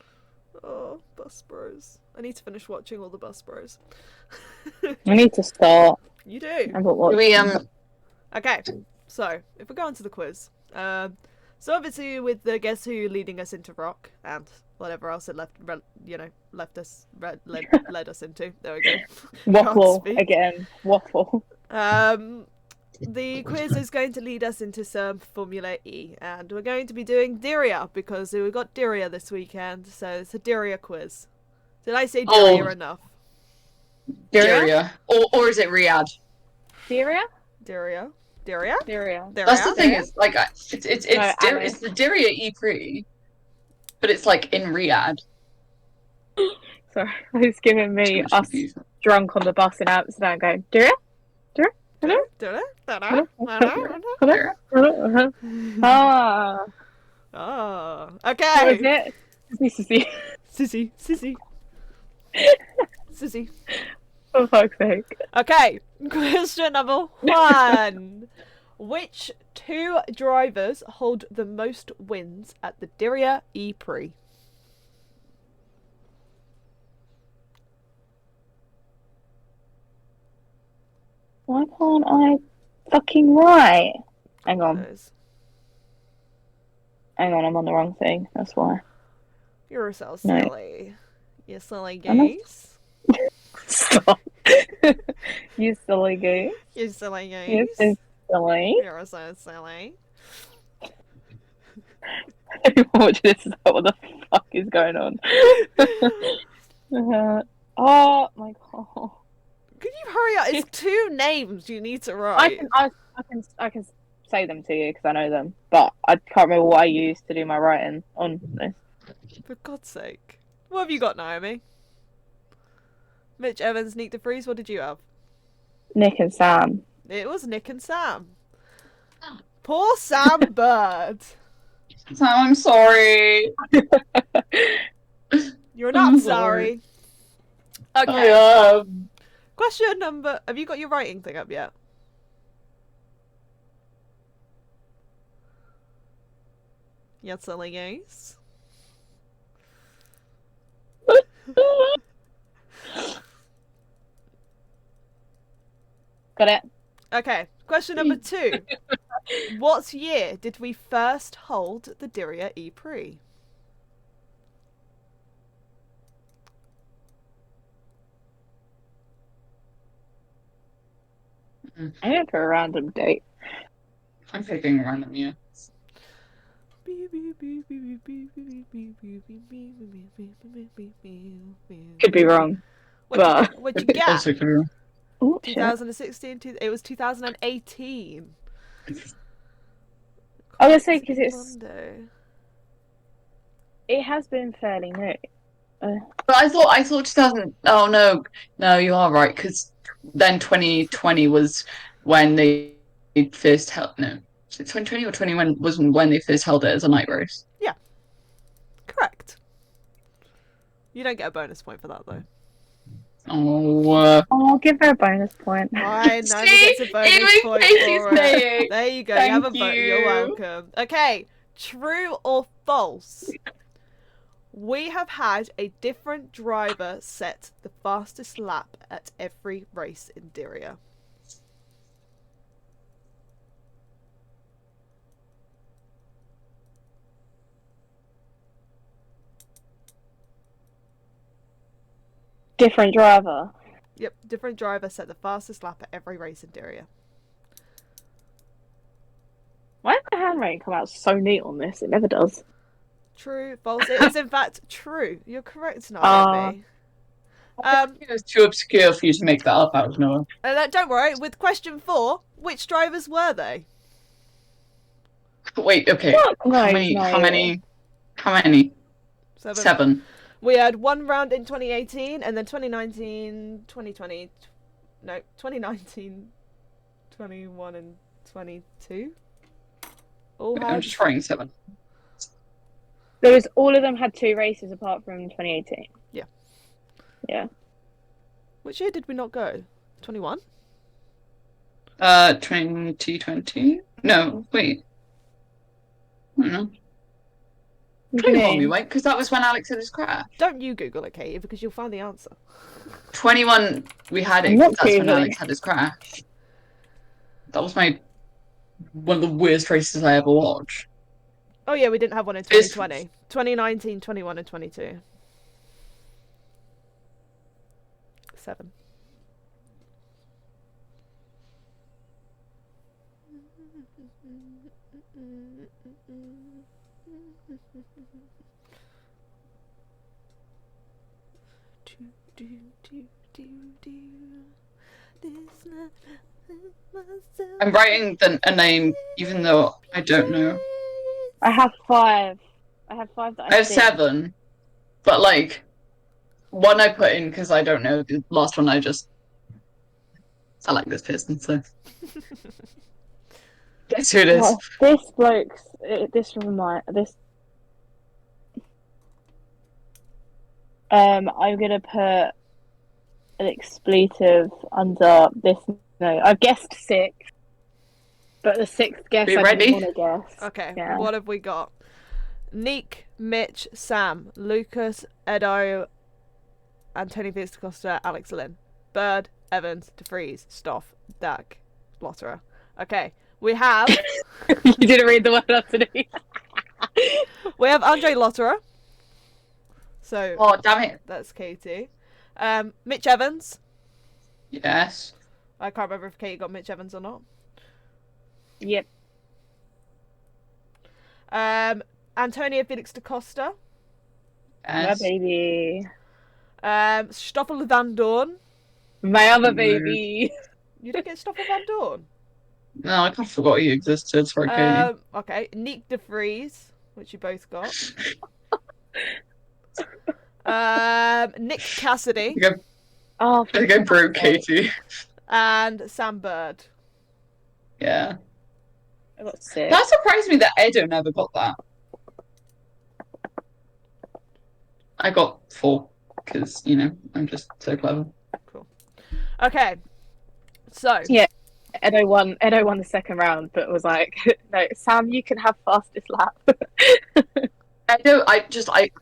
Oh, bus bros. I need to finish watching all the bus bros. I need to start. You do? Okay, so if we go on to the quiz. So obviously with the Guess Who leading us into ROC and whatever else it led us into. There we go. Waffle again. Waffle. The quiz is going to lead us into some Formula E, and we're going to be doing Diriyah because we've got Diriyah this weekend, so it's a Diriyah quiz. Did I say Diriyah enough? Diriyah. Or is it Riyadh? Diriyah? Diriyah. That's the thing, is like it's the Diriyah E3, but it's like in Riyadh. Sorry, it's giving me us drunk on the bus in Amsterdam going, Diriyah? Oh, okay. What was it? Sissy. For fuck's sake. Okay, question number 1. Which 2 drivers hold the most wins at the Diriyah E-Prix? Why can't I fucking write? Hang on, I'm on the wrong thing. That's why. You're so silly. You silly goose. Stop. You silly goose. You silly goose. You're so silly. You're so silly. Watch this. What the fuck is going on? Oh my god. Can you hurry up? It's 2 names you need to write. I can say them to you because I know them, but I can't remember what I used to do my writing on this. For God's sake. What have you got, Naomi? Mitch Evans, Nick DeFries, what did you have? Nick and Sam. It was Nick and Sam. Poor Sam Bird. Sam, I'm sorry. You're not sorry. Okay. Question number... Have you got your writing thing up yet? You silly goose. Got it. Okay. Question number 2. What year did we first hold the Diriyah E-Prix? I'm going for a random date. I'm picking a random year. Could be wrong. What'd you get? Also could be wrong. Ooh, 2016. It was 2018. I was saying because it's Monday. It has been fairly new. But I thought 2000. Oh no, you are right, because then 2020 was when they first held. No, was it 2020 or 21 was when they first held it as a night race. Yeah, correct. You don't get a bonus point for that though. Oh, I'll give her a bonus point. Fine, Nani gets a bonus point for it. There you go. You have a bonus. You're welcome. Okay, true or false? We have had a different driver set the fastest lap at every race in Diriyah. Different driver. Yep, different driver set the fastest lap at every race in Diriyah. Why does the handwriting come out so neat on this? It never does. True, false. It is in fact true. You're correct, Naomi. It was too obscure for you to make that up out of nowhere. Don't worry. With question 4, which drivers were they? Wait, okay. How many? 7. We had one round in 2018, and then 2019, 2020, no, 2019, 21, and 22. I'm just writing 7. All of them had 2 races apart from 2018. Yeah. Yeah. Which year did we not go? 21? 2020? No, wait. I don't know. Don't hold me, wait, because that was when Alex had his crash. Don't you Google it, Katie, because you'll find the answer. 21, we had it. That's when Alex had his crash. That was one of the worst races I ever watched. Oh yeah, we didn't have one in 2020. 2019, 21, and 22. 7. I'm writing a name, even though I don't know. I have 5. I have 5 that I have 7, but like one I put in because I don't know. The last one I like this person, so guess who it is. Oh, this bloke's I'm gonna put an expletive under this. No, I've guessed 6, but the 6th guess Be I ready? didn't want to guess. Okay, Yeah. what have we got? Neek, Mitch, Sam, Lucas, Edo, Antonio Felix Costa, Alex Lynn, Bird, Evans, DeFries, Stoff, Dak, Lotterer. Okay, we have... You didn't read the word underneath. We have Andre Lotterer. So... Oh, damn it. That's Katie. Mitch Evans. Yes. I can't remember if Katie got Mitch Evans or not. Yep. Antonio Felix da Costa. My Yes. baby. Stoffel Van Dorn. My other baby. You didn't get Stoffel Van Dorn? No, I kind of forgot he existed. Sorry, Katie. Okay. Neek de Vries, which you both got. Nick Cassidy. Oh, I think I broke Katie. And Sam Bird. Yeah. I got 6. That surprised me that Edo never got that. I got 4 because, I'm just so clever. Cool. Okay. So. Yeah. Edo won the second round, but was like, no, Sam, you can have fastest lap. Edo,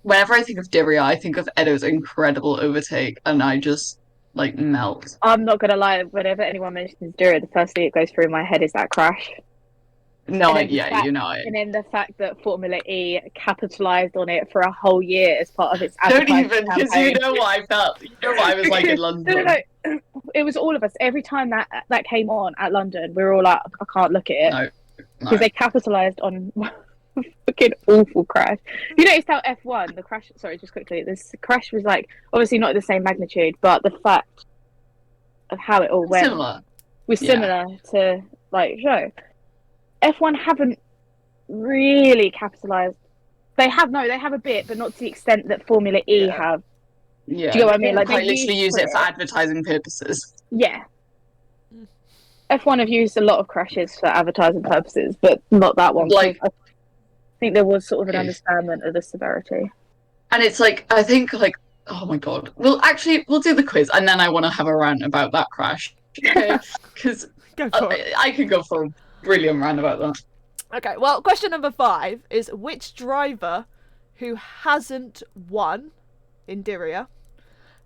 whenever I think of Diriyah, I think of Edo's incredible overtake, and I just, melt. I'm not gonna lie, whenever anyone mentions Diriyah, the first thing that goes through my head is that crash. No, And then the fact that Formula E capitalised on it for a whole year as part of its Don't advertising even, because campaign. you know what I felt. You know what I was like in London. No. It was all of us. Every time that came on at London, we were all like, I can't look at it. No. Because they capitalised on fucking awful crash. You noticed how F1, the crash, sorry, just quickly, this crash was obviously not the same magnitude, but the fact of how it all went was similar to, show. F1 haven't really capitalised. They have a bit, but not to the extent that Formula E have. Yeah. Do you know what I mean? They literally use it for advertising purposes. Yeah. F1 have used a lot of crashes for advertising purposes, but not that one. I think there was sort of an understanding of the severity. And it's I think oh my god. We'll do the quiz, and then I want to have a rant about that crash. Okay? Because I could go for a brilliant rant about that. Okay, well, question number 5 is which driver who hasn't won in Diriyah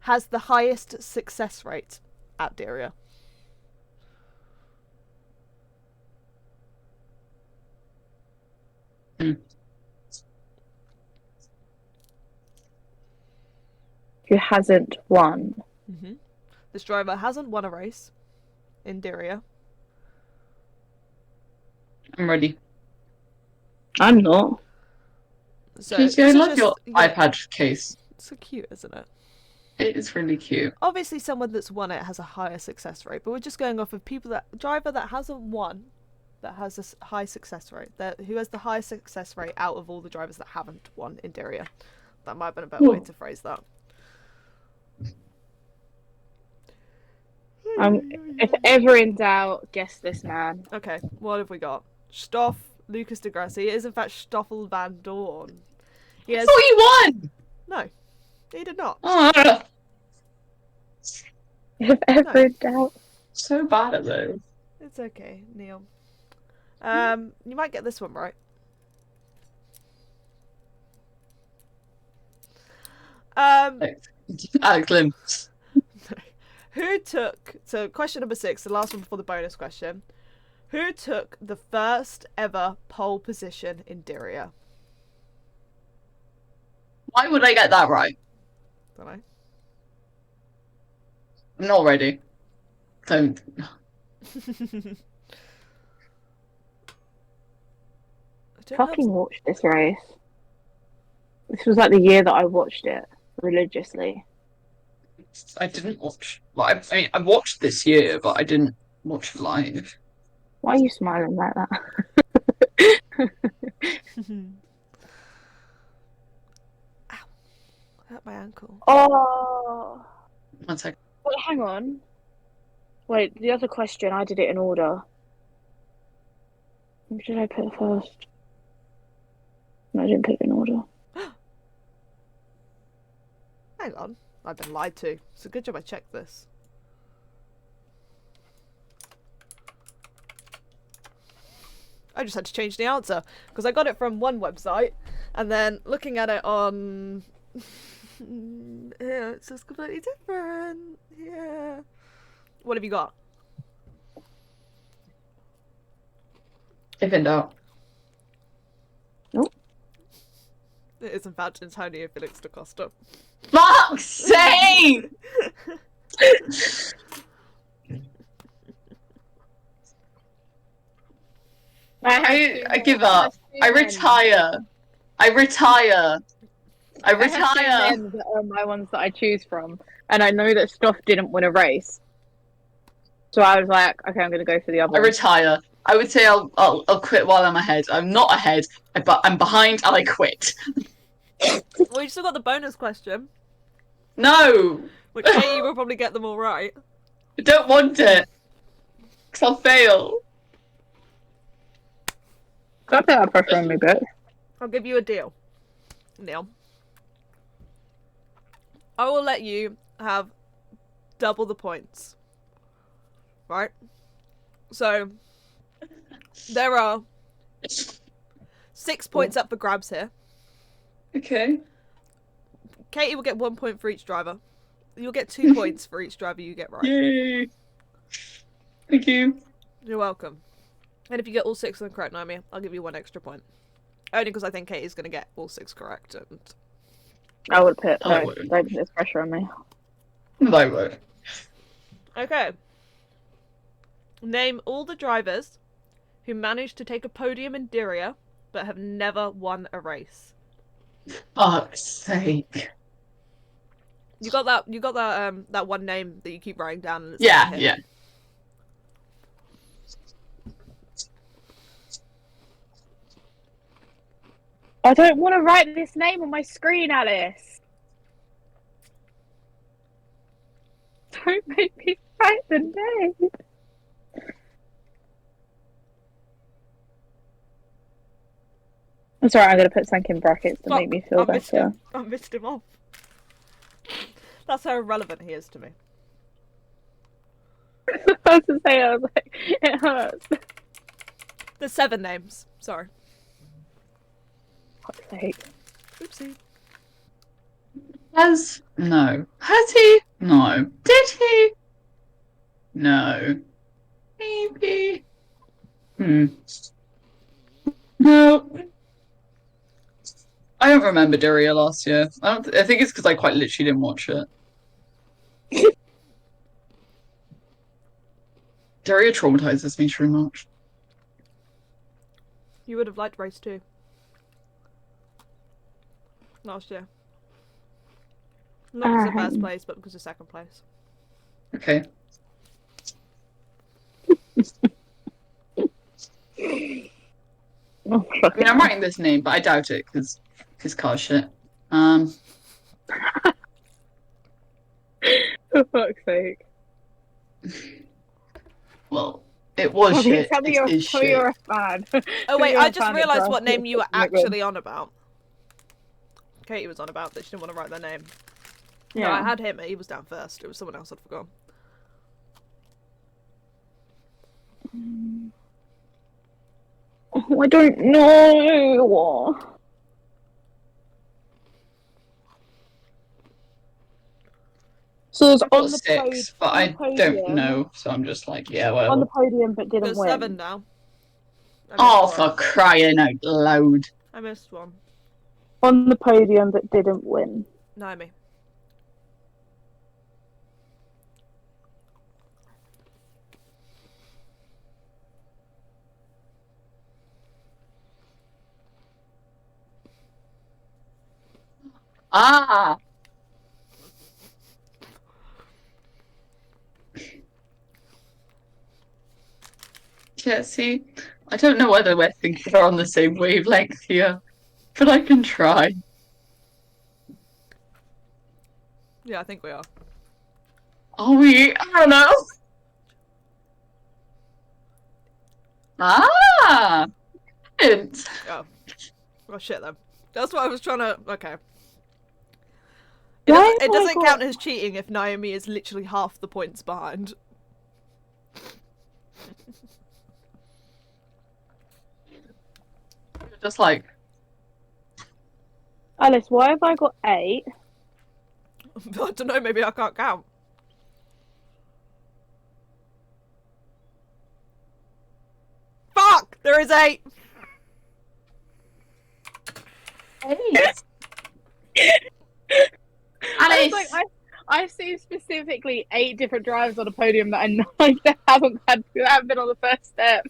has the highest success rate at Diriyah? Who hasn't won? Mm-hmm. This driver hasn't won a race in Diriyah. I'm ready. I'm not. So Katie, I this is love just, your yeah, iPad case. it's so cute, isn't it? It is really cute. Obviously, someone that's won it has a higher success rate, but we're just going off of driver that hasn't won, that has a high success rate, who has the highest success rate out of all the drivers that haven't won in Diriyah. That might have been a better way to phrase that. If ever in doubt, guess this man. Okay, what have we got? Stoff Lucas de Grassi. It is in fact Stoffel van Dorn. I thought you won! No, he did not. Oh, If ever in doubt. so bad at those. It's okay, Neil. You might get this one right. Glimpse. Who took, so question number 6, the last one before the bonus question. Who took the first ever pole position in Diriyah? Why would I get that right? Don't know. I'm not ready. Don't. Fucking watched this race. This was like the year that I watched it religiously. I didn't watch. Well, I mean, I watched this year, but I didn't watch it live. Why are you smiling like that? Ow. Hurt my ankle. Oh. 1 second. Wait, hang on. Wait, the other question, I did it in order. What did I put first? No, I didn't put it in order. Hang on. I've been lied to. It's a good job I checked this. I just had to change the answer because I got it from one website and then looking at it on yeah, it's just completely different. Yeah. What have you got? If in doubt. Nope. It is in fact Antonio Felix da Costa. Fuck's sake! I give up. I retire. I retire. I retire. That are my ones that I choose from, and I know that Stoff didn't win a race, so I was like, okay, I'm gonna go for the other. I retire. I would say I'll quit while I'm ahead. I'm not ahead, but I'm behind, and I quit. Well, you still got the bonus question, No, which Katie will probably get them all right. I don't want it, because I'll fail. I think I prefer me bit. I'll give you a deal, Neil. I will let you have double the points. Right? So, there are 6 points up for grabs here. Okay. Katie will get 1 point for each driver. You'll get 2 points for each driver you get right. Yay! Thank you. You're welcome. And if you get all 6 of them correct, Naomi, I'll give you 1 extra point. Only because I think Katie's going to get all 6 correct. And I would put. I No, wouldn't. don't put this pressure on me. I won't. okay. Name all the drivers who managed to take a podium in Diriyah but have never won a race. Fuck's sake. You got that? You got that one name that you keep writing down? And it's Yeah, not him. yeah. I don't want to write this name on my screen, Alice. Don't make me write the name. I'm sorry, I'm going to put something in brackets to make me feel better. I missed him off. That's how irrelevant he is to me. I was to say, I was like, it hurts. There's 7 names. Sorry. Fuck's sake. Oopsie. Has he? No. Did he? No. Maybe. No. I don't remember Daria last year. I think it's because I quite literally didn't watch it. Daria traumatizes me too much. You would have liked race 2 last year. Not because of first place, but because of second place. Okay. Oh, I mean, I'm writing this name, but I doubt it because car shit. For fuck's sake. Well, it was shit. Tell me It is shit. you're a fan. Oh wait, I just realised what name you were actually on about. Katie was on about that she didn't want to write their name. Yeah. No, I had him. He was down first. It was someone else I'd forgotten. Oh, I don't know. So it's I've on got the 6, but I don't know, so I'm just like, yeah, whatever. On the podium, but didn't There's win. 7 now. Oh, for crying out loud. I missed one. On the podium, but didn't win. Naomi. Ah! Yeah, see, I don't know whether we're thinking we're on the same wavelength here, but I can try. Yeah, I think we are. Are we? I don't know. Ah! Hint. Oh. Oh shit then. That's what I was trying to... Okay. Why It have I doesn't got- count as cheating if Naomi is literally half the points behind. Just like, Alice, why have I got 8? I don't know, maybe I can't count. Fuck! There is 8! Alice! I was like, I've seen specifically 8 different drivers on a podium that I know that haven't been on the first step.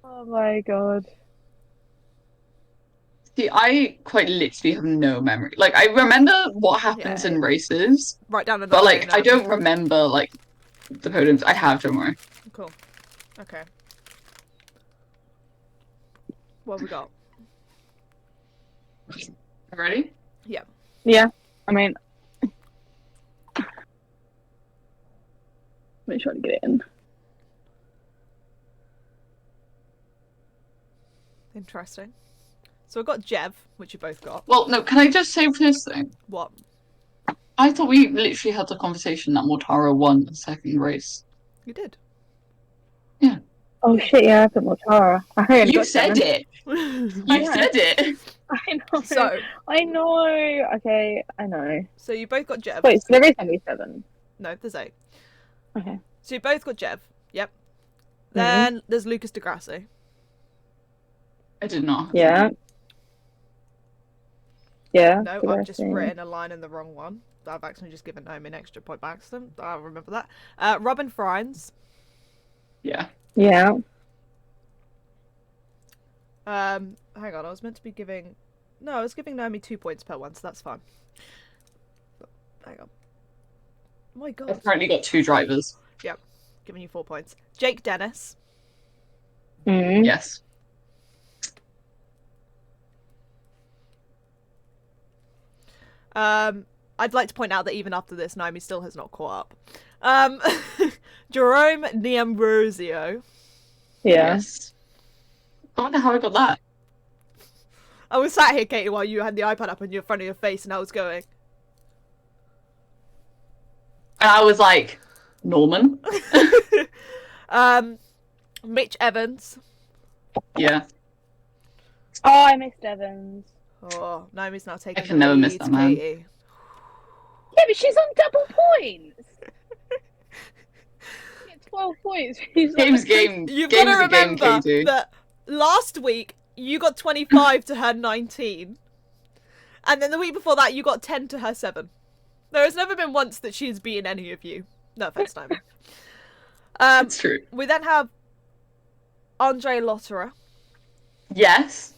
Oh my god. See, I quite literally have no memory. Like, I remember what happens Yeah. in races, Write down another but, like, name, I Naomi. don't remember, like, the podiums. I have, don't worry. Cool. Okay. What have we got? Ready? Yeah, I mean, let me try to get it in. Interesting. So we've got Jev, which you both got. Well, no, can I just say first thing? What? I thought we literally had the conversation that Mortara won the second race. You did. Oh shit, yeah, I put Mortara. I only You got said 7. it! I You know. said it! I know. So, I know. Okay, I know. so you both got Jev. Wait, so there is only 7. No, there's 8. Okay. So you both got Jev. Yep. Then there's Lucas Degrassi. I did not. Yeah. Yeah. No, did I I've just say- written a line in the wrong one. I've actually just given Naomi an extra point by accident. I'll remember that. Robin Friends. Yeah. Yeah. Hang on, I was meant to be giving... No, I was giving Naomi 2 points per one, so that's fine. Hang on. Oh my god. I've currently got 2 drivers. Giving you 4 points. Jake Dennis. Mm. Yes. I'd like to point out that even after this, Naomi still has not caught up. Jerome Niambrosio. Yeah. Yes. I wonder how I got that. I was sat here, Katie, while you had the iPad up in your front of your face, and I was going. And I was like, Norman? Mitch Evans. Yeah. Oh, I missed Evans. Oh, Naomi's now taking can the never miss lead, that, man. Katie. Yeah, but she's on double points. She gets 12 points. You've got Game's to a game, remember Katie. that last week you got 25 to her 19. And then the week before that you got 10 to her 7. There has never been once that she's beaten any of you. No offense, Naomi. That's true. We then have Andre Lotterer. Yes.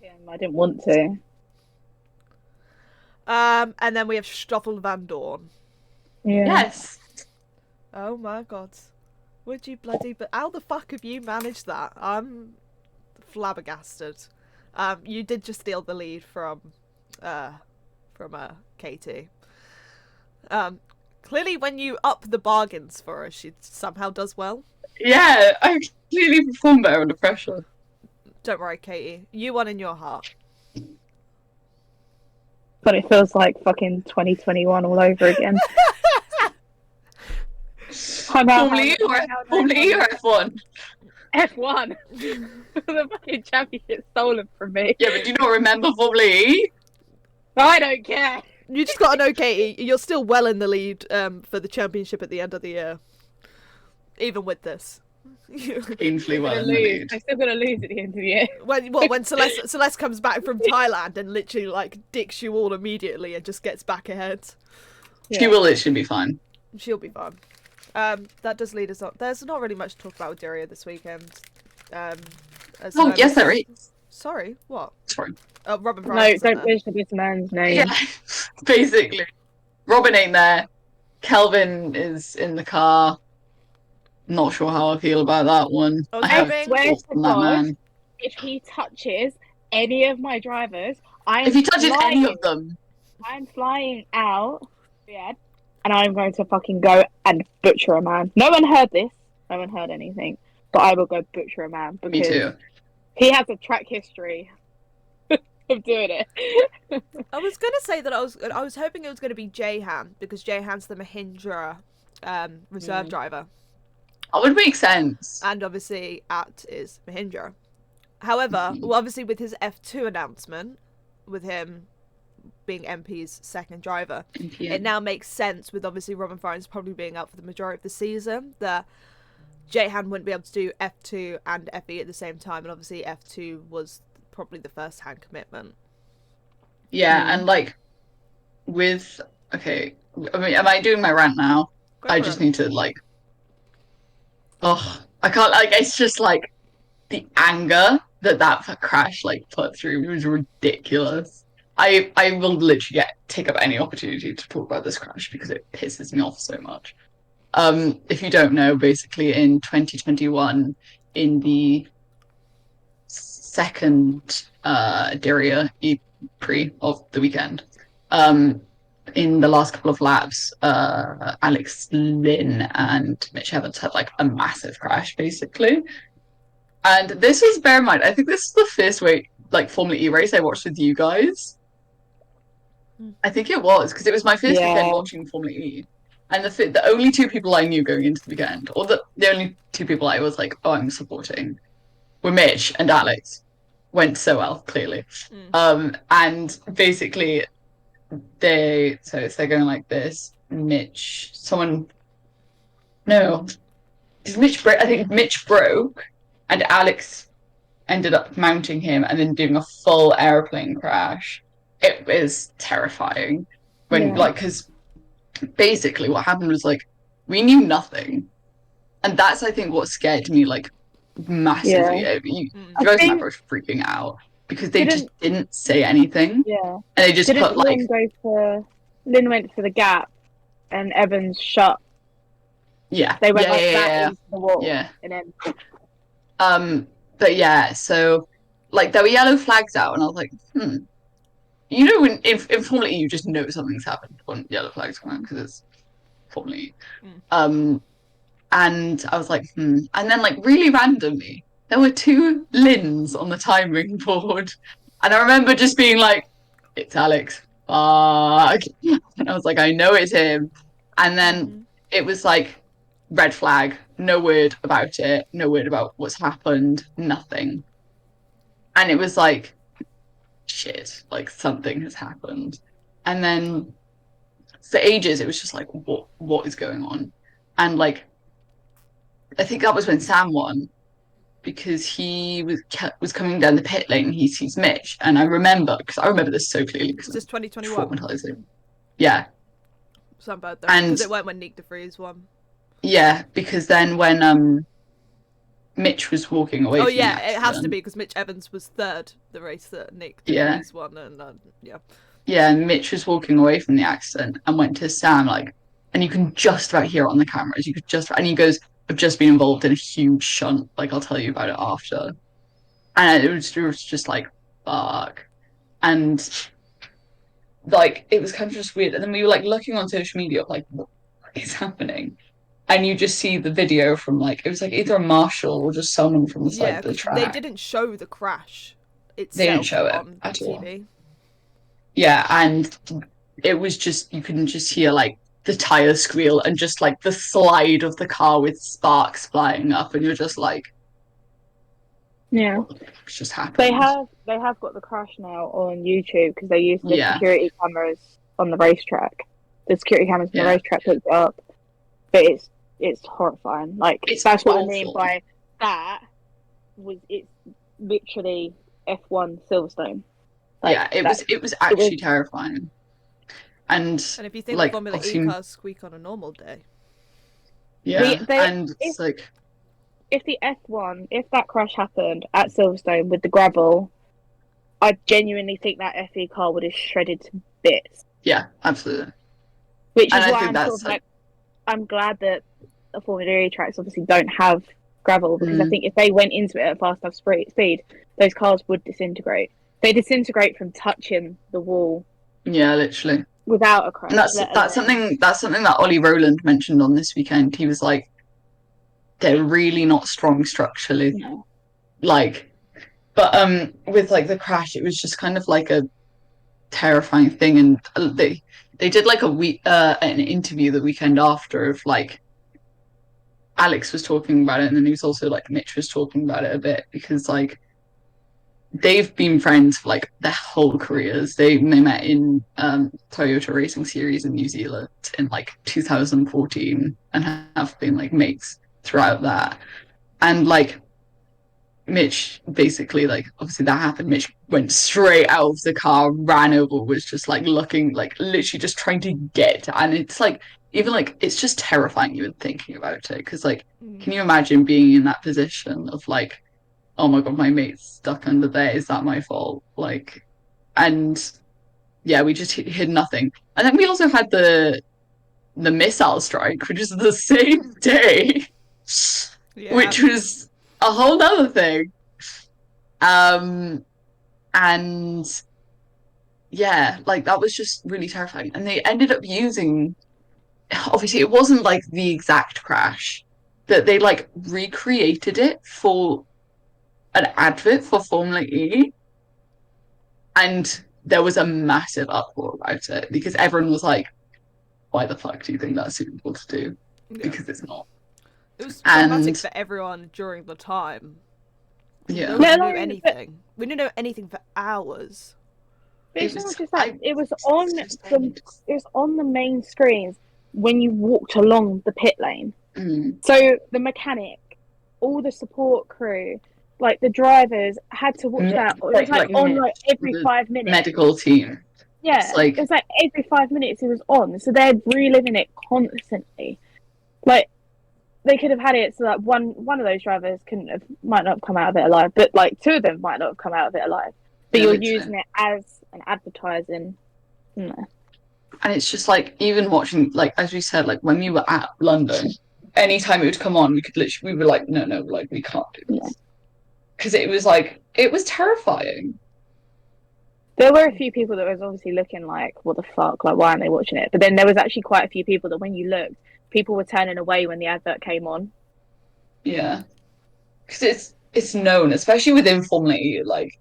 Yeah, I didn't want to. And then we have Stoffel Van Dorn. Yeah. Yes. Oh my god. Would you bloody... But how the fuck have you managed that? I'm flabbergasted. You did just steal the lead from Katie. Clearly when you up the bargains for her, she somehow does well. Yeah, I completely perform better under pressure. Don't worry, Katie. You won in your heart. But it feels like fucking 2021 all over again. Formula E or F1? F1. The fucking championship stolen from me. Yeah, but do you not remember Formula E? I don't care. You just gotta know, Katie, you're still well in the lead for the championship at the end of the year. Even with this. Painfully well in the lose. lead. I'm still gonna lose at the end of the year. When Celeste comes back from Thailand and literally like dicks you all immediately and just gets back ahead. Yeah. She will literally be fine. She'll be fine. That does lead us on. There's not really much to talk about with Daria this weekend. Oh, yes, there is. Sorry, what? Sorry. Oh, Robin No, Bryant's in don't there. mention this man's name. Yeah, basically. Robin ain't there. Kelvin is in the car. Not sure how I feel about that one. I was I have hoping- Swear thoughts to on that God, man. if he touches any of my drivers, If he touches any of them, I'm flying out, yeah, and I'm going to fucking go and butcher a man. No one heard this. No one heard anything. But I will go butcher a man because me too. he has a track history of doing it. I was gonna say that I was hoping it was gonna be Jayhan because Jayhan's the Mahindra reserve driver, That would make sense. and obviously At is Mahindra. However, well, obviously with his F2 announcement, with him being MP's second driver, it now makes sense with obviously Robin Farnes probably being out for the majority of the season that Jayhan wouldn't be able to do F2 and FE at the same time, and obviously F2 was probably the first hand commitment. Yeah, and like with okay, I mean, am I doing my rant now? Go I for just it. need to like, I can't like. It's just like the anger that crash like put through me was ridiculous. I will literally take up any opportunity to talk about this crash because it pisses me off so much. If you don't know, basically in 2021, in the second Diriyah pre of the weekend, in the last couple of laps, Alex Lynn and Mitch Evans had like a massive crash basically. And this was, bear in mind, I think this is the first Formula E race I watched with you guys. I think it was because it was my first weekend watching Formula E. And the only two people I knew going into the weekend, or the only two people I was like, oh, I'm supporting, were Mitch and Alex. Went so well, clearly. And basically, they're going like this. Mitch, I think Mitch broke, and Alex ended up mounting him and then doing a full airplane crash. It is terrifying because basically what happened was like we knew nothing, and that's I think what scared me like massively. You guys remember freaking out because they just didn't say anything. Yeah, and they just put like Lynn went for the gap, and Evans shut. Yeah, they went that into the wall. Yeah, and then but yeah, so like there were yellow flags out, and I was like, You know, in Formula E, you just know something's happened when yellow flags come out because it's Formula E. And I was like, And then, like, really randomly, there were two Lins on the timing board. And I remember just being like, it's Alex. Fuck. And I was like, I know it's him. And then it was like, red flag. No word about it. No word about what's happened. Nothing. And it was like, shit, like something has happened. And then for ages, it was just like, what is going on? And like, I think that was when Sam won because he was coming down the pit lane. And he sees Mitch, and I remember this so clearly because Was it this was 2021? traumatizing. Yeah, Sound bad though, and because it weren't when Nick de Vries won. yeah, because then when Mitch was walking away Oh from the yeah, it has to accident, be because Mitch Evans was third the race that Nick de yeah, Vries won, and yeah. yeah, Mitch was walking away from the accident and went to Sam like, and you can just about hear it on the cameras. You could just, and he goes, "I've just been involved in a huge shunt. Like I'll tell you about it after." And it was just like, fuck. And like it was kind of just weird. And then we were like looking on social media, like, what is happening? And you just see the video from like it was like either a marshal or just someone from the side Yeah, of the because they track. didn't show the crash They didn't itself show it on at all. TV. Yeah, and it was just you can just hear like the tire squeal and just like the slide of the car with sparks flying up, and you're just like, Yeah. what's just happened? They have got the crash now on YouTube because they used the Yeah. security cameras on the racetrack. The security cameras on the Yeah. racetrack picked it up, but it's horrifying. Like It's that's what I awful. mean by that. It's literally F1 Silverstone. Like, Yeah, it was actually terrifying. And if you think like Formula E obviously, cars squeak on a normal day, yeah, and it's like if the F1, if that crash happened at Silverstone with the gravel, I genuinely think that FE car would have shredded to bits. yeah, absolutely. Which And is I why think I'm that's sort of like, I'm glad that the Formula E tracks obviously don't have gravel because I think if they went into it at fast enough speed, those cars would disintegrate. They disintegrate from touching the wall. Yeah, literally. Without a crash. And that's something that Ollie Rowland mentioned on this weekend. He was like, they're really not strong structurally. No. Like, but with like the crash, it was just kind of like a terrifying thing, and they did like an interview the weekend after of like Alex was talking about it, and then he was also like Mitch was talking about it a bit because like they've been friends for like their whole careers. They met in Toyota Racing Series in New Zealand in like 2014 and have been like mates throughout that. And like Mitch basically like obviously that happened. Mitch went straight out of the car, ran over, was just like looking like literally just trying to get. And it's like even like it's just terrifying even thinking about it because like can you imagine being in that position of like oh my god, my mate's stuck under there. Is that my fault? Like, and yeah, we just hid nothing. And then we also had the missile strike, which is the same day, which was a whole other thing. And yeah, like that was just really terrifying. And they ended up using, obviously, it wasn't like the exact crash, that they like recreated it for an advert for Formula E, and there was a massive uproar about it because everyone was like, "Why the fuck do you think that's suitable to do?" yeah. Because it's not. It was traumatic for everyone during the time. Yeah, No one knew anything. We didn't know anything for hours. It's not just that. It was on the main screens when you walked along the pit lane. So the mechanic, all the support crew, like the drivers had to watch that. It was like on like every 5 minutes. Medical team. Yeah, it was like every 5 minutes it was on. So they're reliving it constantly. Like they could have had it so that one of those drivers might not have come out of it alive, but like two of them might not have come out of it alive. But you're using it as an advertising. No. And it's just like even watching, like as we said, like when we were at London, anytime it would come on, we were like, no, like we can't do this because it was terrifying. There were a few people that was obviously looking like, what the fuck, like why aren't they watching it? But then there was actually quite a few people that when you looked, people were turning away when the advert came on. Yeah, because it's known, especially within Formula E, like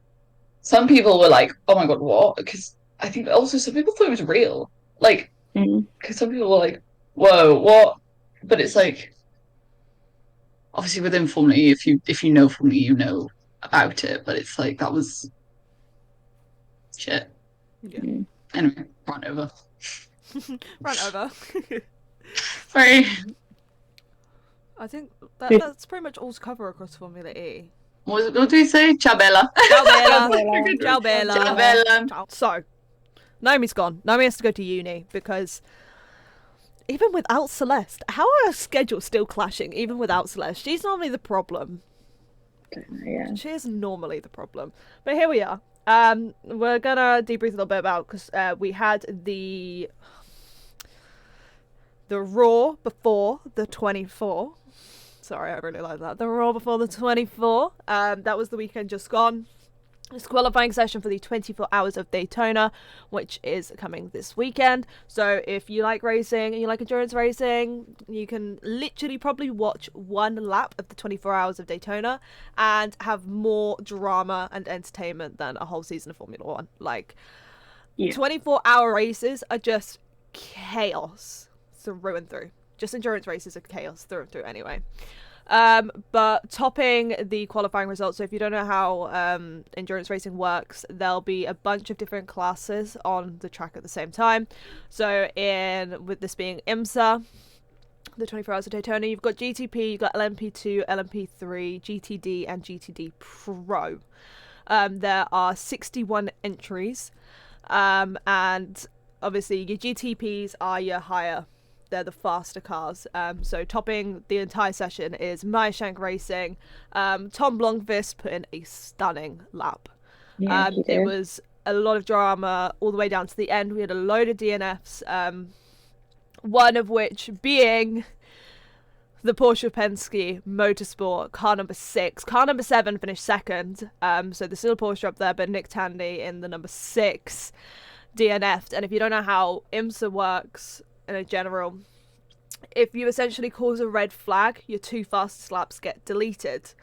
some people were like, oh my god, what? Because I think also some people thought it was real. Like, because some people were like, whoa, what? But it's like, obviously within Formula E, if you know Formula E, you know about it, but it's like that was shit. Yeah. Anyway, run over. Run over. Sorry. I think that's pretty much all to cover across Formula E. What do we say? Ciao Bella. Ciao Bella. Bella. Ciao Bella. Ciao Bella. Ciao. So, Naomi's gone. Naomi has to go to uni because even without Celeste, how are her schedules still clashing? Even without Celeste, she's normally the problem. Yeah. She is normally the problem. But here we are. We're gonna debrief a little bit about because we had the Raw before the 24. Sorry, I really like that. The Raw before the 24. That was the weekend just gone. It's qualifying session for the 24 Hours of Daytona, which is coming this weekend. So if you like racing and you like endurance racing, you can literally probably watch one lap of the 24 Hours of Daytona and have more drama and entertainment than a whole season of Formula One. Like, 24-hour races are just chaos through and through. Just endurance races are chaos through and through anyway. But topping the qualifying results, so if you don't know how endurance racing works, there'll be a bunch of different classes on the track at the same time. So with this being IMSA, the 24 Hours of Daytona, you've got GTP, you've got LMP2, LMP3, GTD, and GTD Pro. There are 61 entries, and obviously your GTPs are your higher. They're the faster cars. So topping the entire session is Maya Shank Racing. Tom Blomqvist put in a stunning lap. Yeah, it was a lot of drama all the way down to the end. We had a load of DNFs, one of which being the Porsche Penske Motorsport car number 6. Car number 7 finished second. So there's still a Porsche up there, but Nick Tandy in the number 6 DNF'd. And if you don't know how IMSA works in a general, if you essentially cause a red flag, your 2 fastest laps get deleted.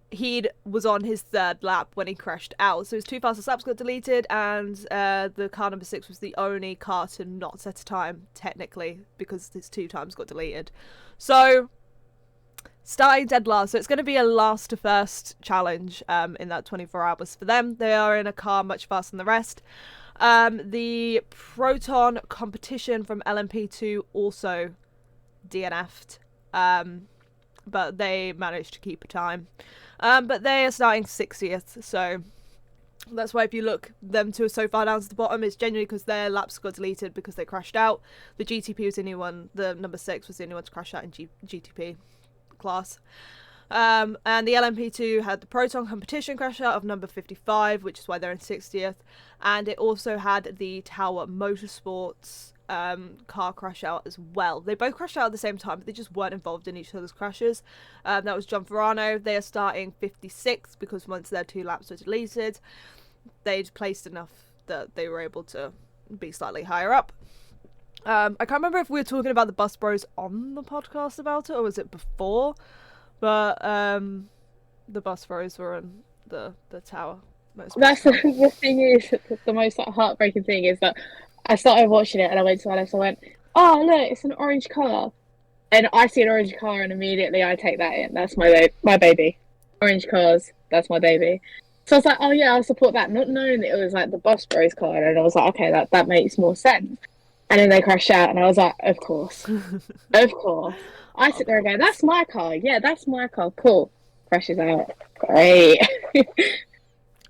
He was on his 3rd lap when he crashed out, so his 2 fastest laps got deleted, and the car number 6 was the only car to not set a time, technically, because his 2 times got deleted. So, starting dead last, so it's going to be a last to first challenge in that 24 hours for them. They are in a car much faster than the rest. The Proton competition from LMP2 also DNF'd, but they managed to keep a time. But they are starting 60th, so that's why if you look, them two are so far down to the bottom, it's genuinely because their laps got deleted because they crashed out. The GTP was the only one, the number 6 was the only one to crash out in GTP class. And the LMP2 had the Proton competition crash out of number 55, which is why they're in 60th. And it also had the Tower Motorsports car crash out as well. They both crashed out at the same time, but they just weren't involved in each other's crashes. That was John Ferrano. They are starting 56th because once their 2 laps were deleted, they'd placed enough that they were able to be slightly higher up. I can't remember if we were talking about the Bus Bros on the podcast about it, or was it before? But the Bus Bros were in the Tower. That's the thing is, the most heartbreaking thing is that I started watching it and I went to Alice, I went, oh look, it's an orange car. And I see an orange car and immediately I take that in. That's my baby. Orange cars, that's my baby. So I was like, oh yeah, I'll support that, not knowing that it was like the Bus Bros car. And I was like, okay, that makes more sense. And then they crashed out and I was like, of course. Of course. I sit there and go, that's my car. Yeah, that's my car. Cool. Crashes out. Great.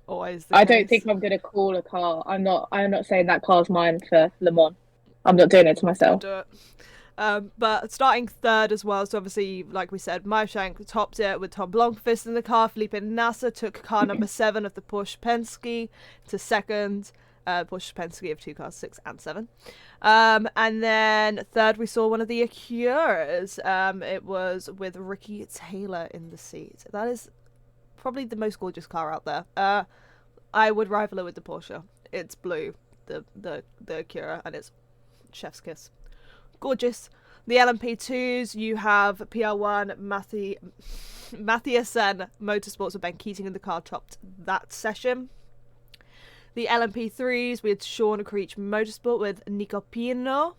Always. I don't think I'm gonna call a car. I'm not saying that car's mine for Le Mans. I'm not doing it to myself. Do it. But starting 3rd as well, so obviously, like we said, Maya Shank topped it with Tom Blomqvist in the car. Felipe Nasser took car number 7 of the Porsche Penske to 2nd. Porsche Penske of 2 cars, 6 and 7. And then 3rd, we saw one of the Acuras. It was with Ricky Taylor in the seat. That is probably the most gorgeous car out there. I would rival it with the Porsche. It's blue, the Acura, and it's chef's kiss. Gorgeous. The LMP2s, you have PR1 Mathiasen Motorsports with Ben Keating in the car, topped that session. The LMP3s, we had Sean Creech Motorsport with Nico Pino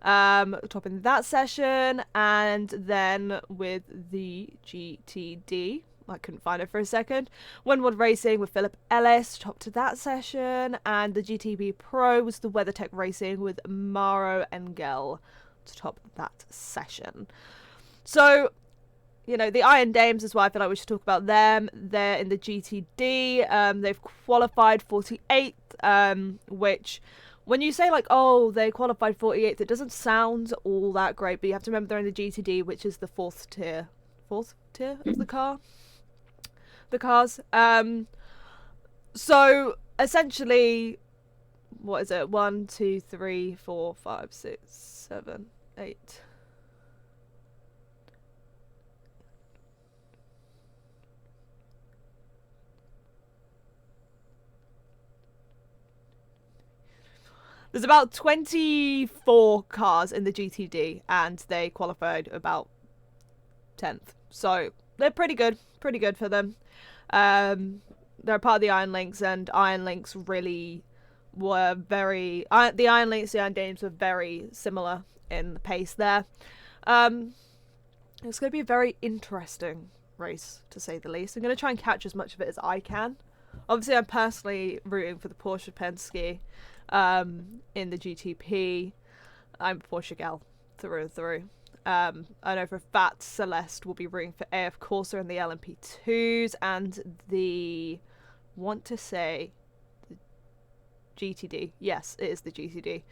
topping that session. And then with the GTD, I couldn't find it for a second. Windward Racing with Philip Ellis topped that session, and the GTB Pro was the WeatherTech Racing with Maro Engel to top that session. So, you know, the Iron Dames is why I feel like we should talk about them. They're in the GTD. They've qualified 48th, which, when you say like, oh, they qualified 48th, it doesn't sound all that great. But you have to remember they're in the GTD, which is the fourth tier of the cars. So essentially, what is it? 1, 2, 3, 4, 5, 6, 7, 8. There's about 24 cars in the GTD, and they qualified about 10th. So they're pretty good for them. They're part of the Iron Links, and Iron Links really were very... the Iron Links, the Iron Dames were very similar in the pace there. It's going to be a very interesting race, to say the least. I'm going to try and catch as much of it as I can. Obviously, I'm personally rooting for the Porsche Penske in the GTP. I'm a Porsche gal through and through. I know for a fact Celeste will be rooting for AF Corsa in the LMP2s and the... want to say the GTD. Yes, it is the GTD.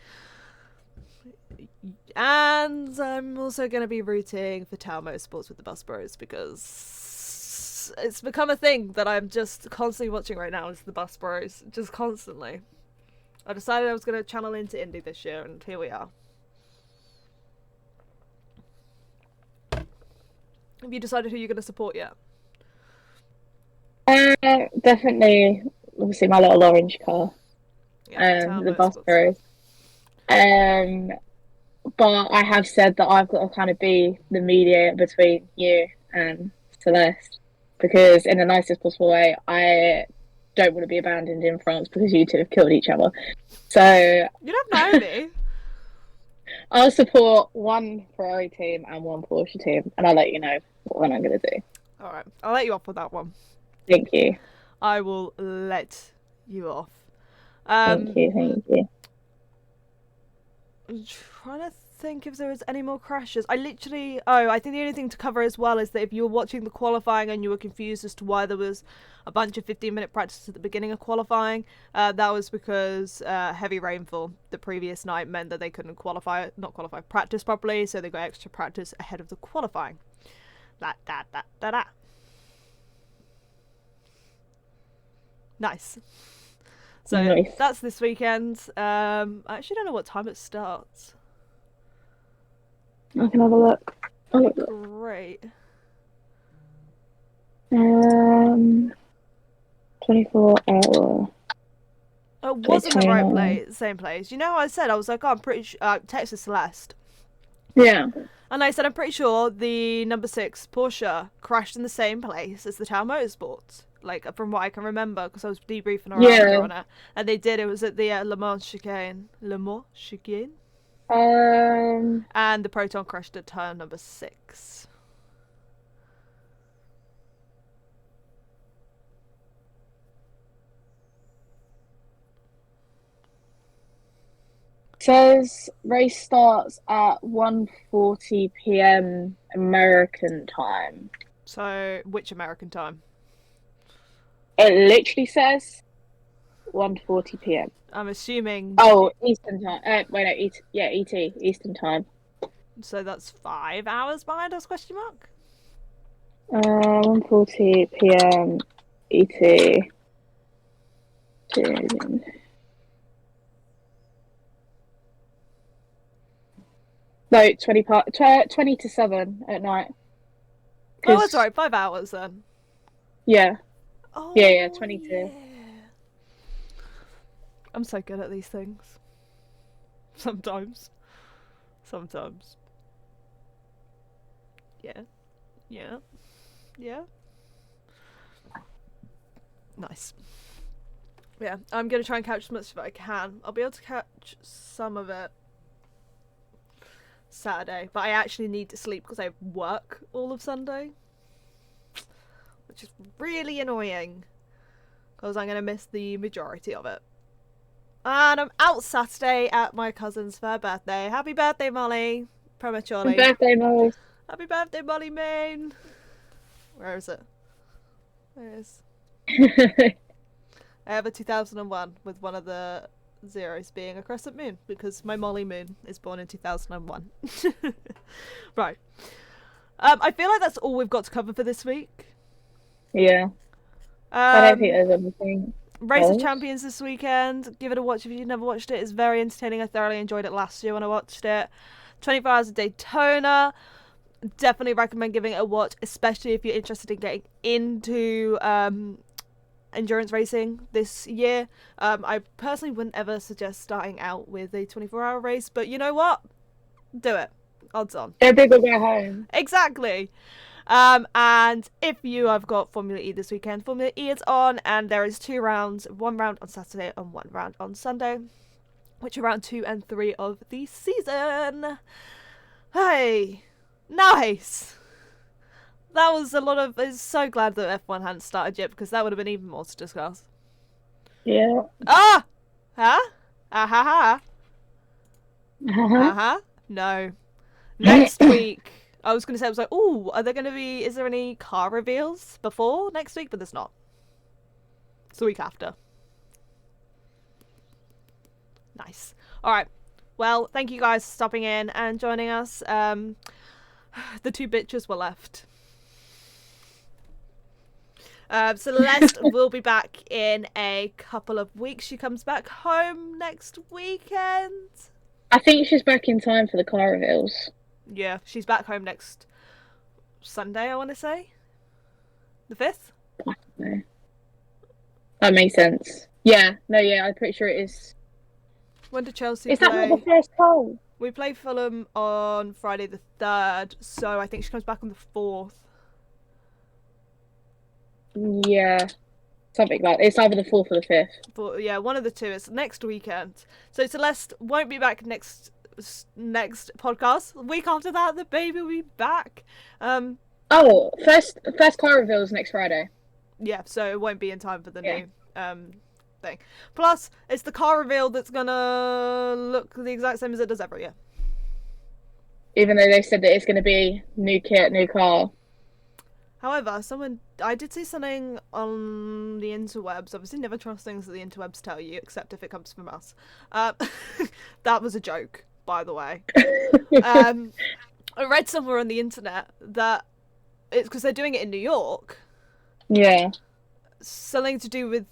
And I'm also going to be rooting for Tao Motorsports with the Bus Bros, because it's become a thing that I'm just constantly watching right now, is the Bus Bros. Just constantly. I decided I was going to channel into Indy this year, and here we are. Have you decided who you're going to support yet? Definitely, obviously, my little orange car. Yeah, the Bus Bros. But I have said that I've got to kind of be the mediator between you and Celeste, because in the nicest possible way, I don't want to be abandoned in France because you two have killed each other. So you don't know me. I'll support one Ferrari team and one Porsche team, and I'll let you know what I'm going to do. All right, I'll let you off with that one. Thank you. I will let you off. Thank you. I'm trying to think if there was any more crashes. I think the only thing to cover as well is that if you were watching the qualifying and you were confused as to why there was a bunch of 15-minute practice at the beginning of qualifying, that was because heavy rainfall the previous night meant that they couldn't practice properly, so they got extra practice ahead of the qualifying. Nice. So nice. That's this weekend. I actually don't know what time it starts. I can have a look. Great. 24-hour. It wasn't the right place, same place. You know how I said? I was like, oh, I'm pretty sure... Texas Celeste. Yeah. And I said, I'm pretty sure the number 6 Porsche crashed in the same place as the Tao Motorsports. Like, from what I can remember, because I was debriefing around on it. And they did. It was at the Le Mans chicane. And the Proton crashed at turn number 6. Says race starts at 1:40 p.m. American time. So, which American time? It literally says 1:40 p.m. I'm assuming... Oh, Eastern time. ET, Eastern time. So that's 5 hours behind us, question mark? 1:40 p.m. ET. No, 20 to 7 at night. Oh, that's right, 5 hours then. Yeah. Oh, yeah, 22. Yeah. I'm so good at these things. Sometimes. Yeah. Nice. Yeah, I'm going to try and catch as much of it I can. I'll be able to catch some of it Saturday, but I actually need to sleep because I have work all of Sunday, which is really annoying because I'm going to miss the majority of it. And I'm out Saturday at my cousin's for her birthday. Happy birthday, Molly. Prematurely. Happy birthday, Molly. Happy birthday, Molly Main. Where is it? There it is. I have a 2001 with one of the zeros being a crescent moon because my Molly Moon is born in 2001. Right. I feel like that's all we've got to cover for this week. Yeah. I don't think there's anything. Race of else. Champions this weekend. Give it a watch if you've never watched it. It's very entertaining. I thoroughly enjoyed it last year when I watched it. 24 Hours of Daytona. Definitely recommend giving it a watch, especially if you're interested in getting into endurance racing this year. I personally wouldn't ever suggest starting out with a 24-hour race, but you know what? Do it. Odds on. They're big or go home. Exactly. And if you have got Formula E this weekend, Formula E is on, and there is 2 rounds, 1 round on Saturday and 1 round on Sunday, which are round 2 and 3 of the season. Hey, nice. That was a lot of. I'm so glad that F1 hadn't started yet because that would have been even more to discuss. Yeah. Ah, huh? Ah ha ha. Uh-huh. No. Next week. I was going to say, I was like, ooh, are there going to be, is there any car reveals before next week? But there's not. It's the week after. Nice. All right. Well, thank you guys for stopping in and joining us. The 2 bitches were left. Celeste will be back in a couple of weeks. She comes back home next weekend. I think she's back in time for the car reveals. Yeah, she's back home next Sunday, I want to say. The 5th? No. That makes sense. Yeah, no, yeah, I'm pretty sure it is. When did Chelsea Is play? that not the first goal? We play Fulham on Friday the 3rd, so I think she comes back on the 4th. Yeah, something like it's either the 4th or the 5th. But yeah, one of the two. It's next weekend. So Celeste won't be back next podcast. The week after that, the baby will be back. Oh, first car reveals next Friday. Yeah, so it won't be in time for the new thing. Plus, it's the car reveal that's gonna look the exact same as it does every year. Even though they said that it's going to be new kit, new car. However, I did see something on the interwebs. Obviously, never trust things that the interwebs tell you, except if it comes from us. That was a joke, by the way. I read somewhere on the internet that it's because they're doing it in New York. Yeah. Something to do with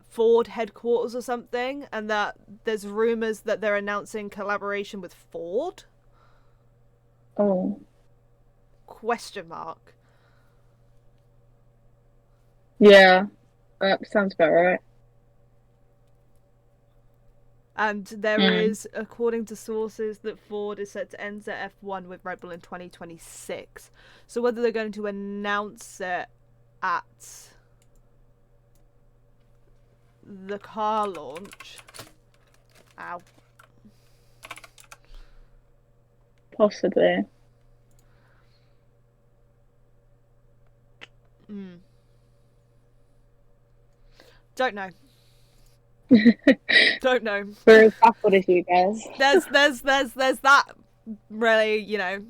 Ford headquarters or something, and that there's rumours that they're announcing collaboration with Ford. Oh. Question mark. Yeah, that sounds about right. And there is, according to sources, that Ford is set to enter F1 with Red Bull in 2026. So whether they're going to announce it at the car launch. Ow. Possibly. Don't know. Don't know. We're as baffled as you guys. There's that really, you know.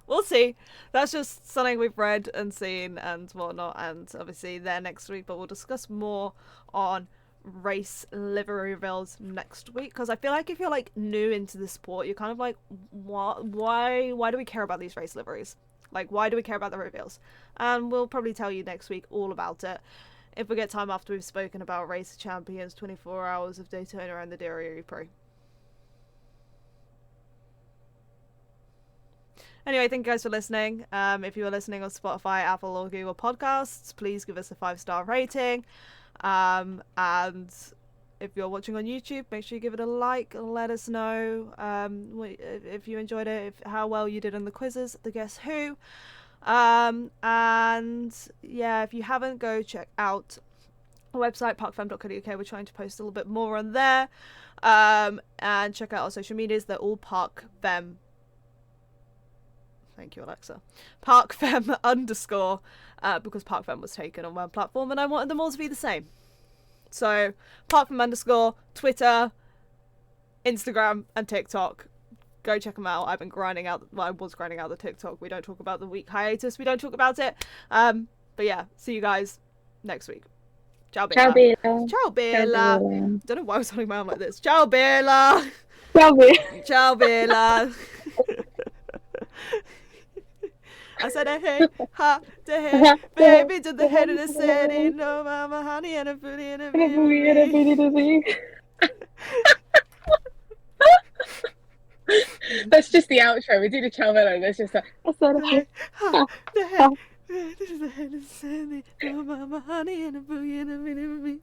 We'll see. That's just something we've read and seen and whatnot, and obviously they're next week, but we'll discuss more on race livery reveals next week, because I feel like if you're like new into the sport, you're kind of like, what? Why do we care about these race liveries? Like, why do we care about the reveals? And we'll probably tell you next week all about it. If we get time after we've spoken about Race of Champions, 24 Hours of Daytona, and the Dairy Pro. Anyway, thank you guys for listening. If you are listening on Spotify, Apple, or Google Podcasts, please give us a 5-star rating. And if you're watching on YouTube, make sure you give it a like and let us know if you enjoyed it, how well you did on the quizzes, the Guess Who. And yeah, if you haven't, go check out our website, parcfem.co.uk. We're trying to post a little bit more on there. And check out our social medias. They're all parcfem Thank you, Alexa. Parkfem underscore, because Parkfem was taken on one platform and I wanted them all to be the same. So, Parkfem underscore, Twitter, Instagram, and TikTok. Go check them out. I've been grinding out, well, I was grinding out the TikTok. We don't talk about the week hiatus. We don't talk about it. But yeah, see you guys next week. Ciao, Bella. Ciao, Bella. Ciao, Ciao, Bella. Bella. Don't know why I was talking about like this. Ciao, Bella. Ciao, Bella. Ciao, Bella. I said a hey, ha, the hey, baby to the head of the city. No, mama, honey, and a booty and a baby. That's just the outro. We do the ciao Bella. That's just like, I said a hey, Ha, the hey, baby to the head of the city. No, mama, honey, and a booty and a baby.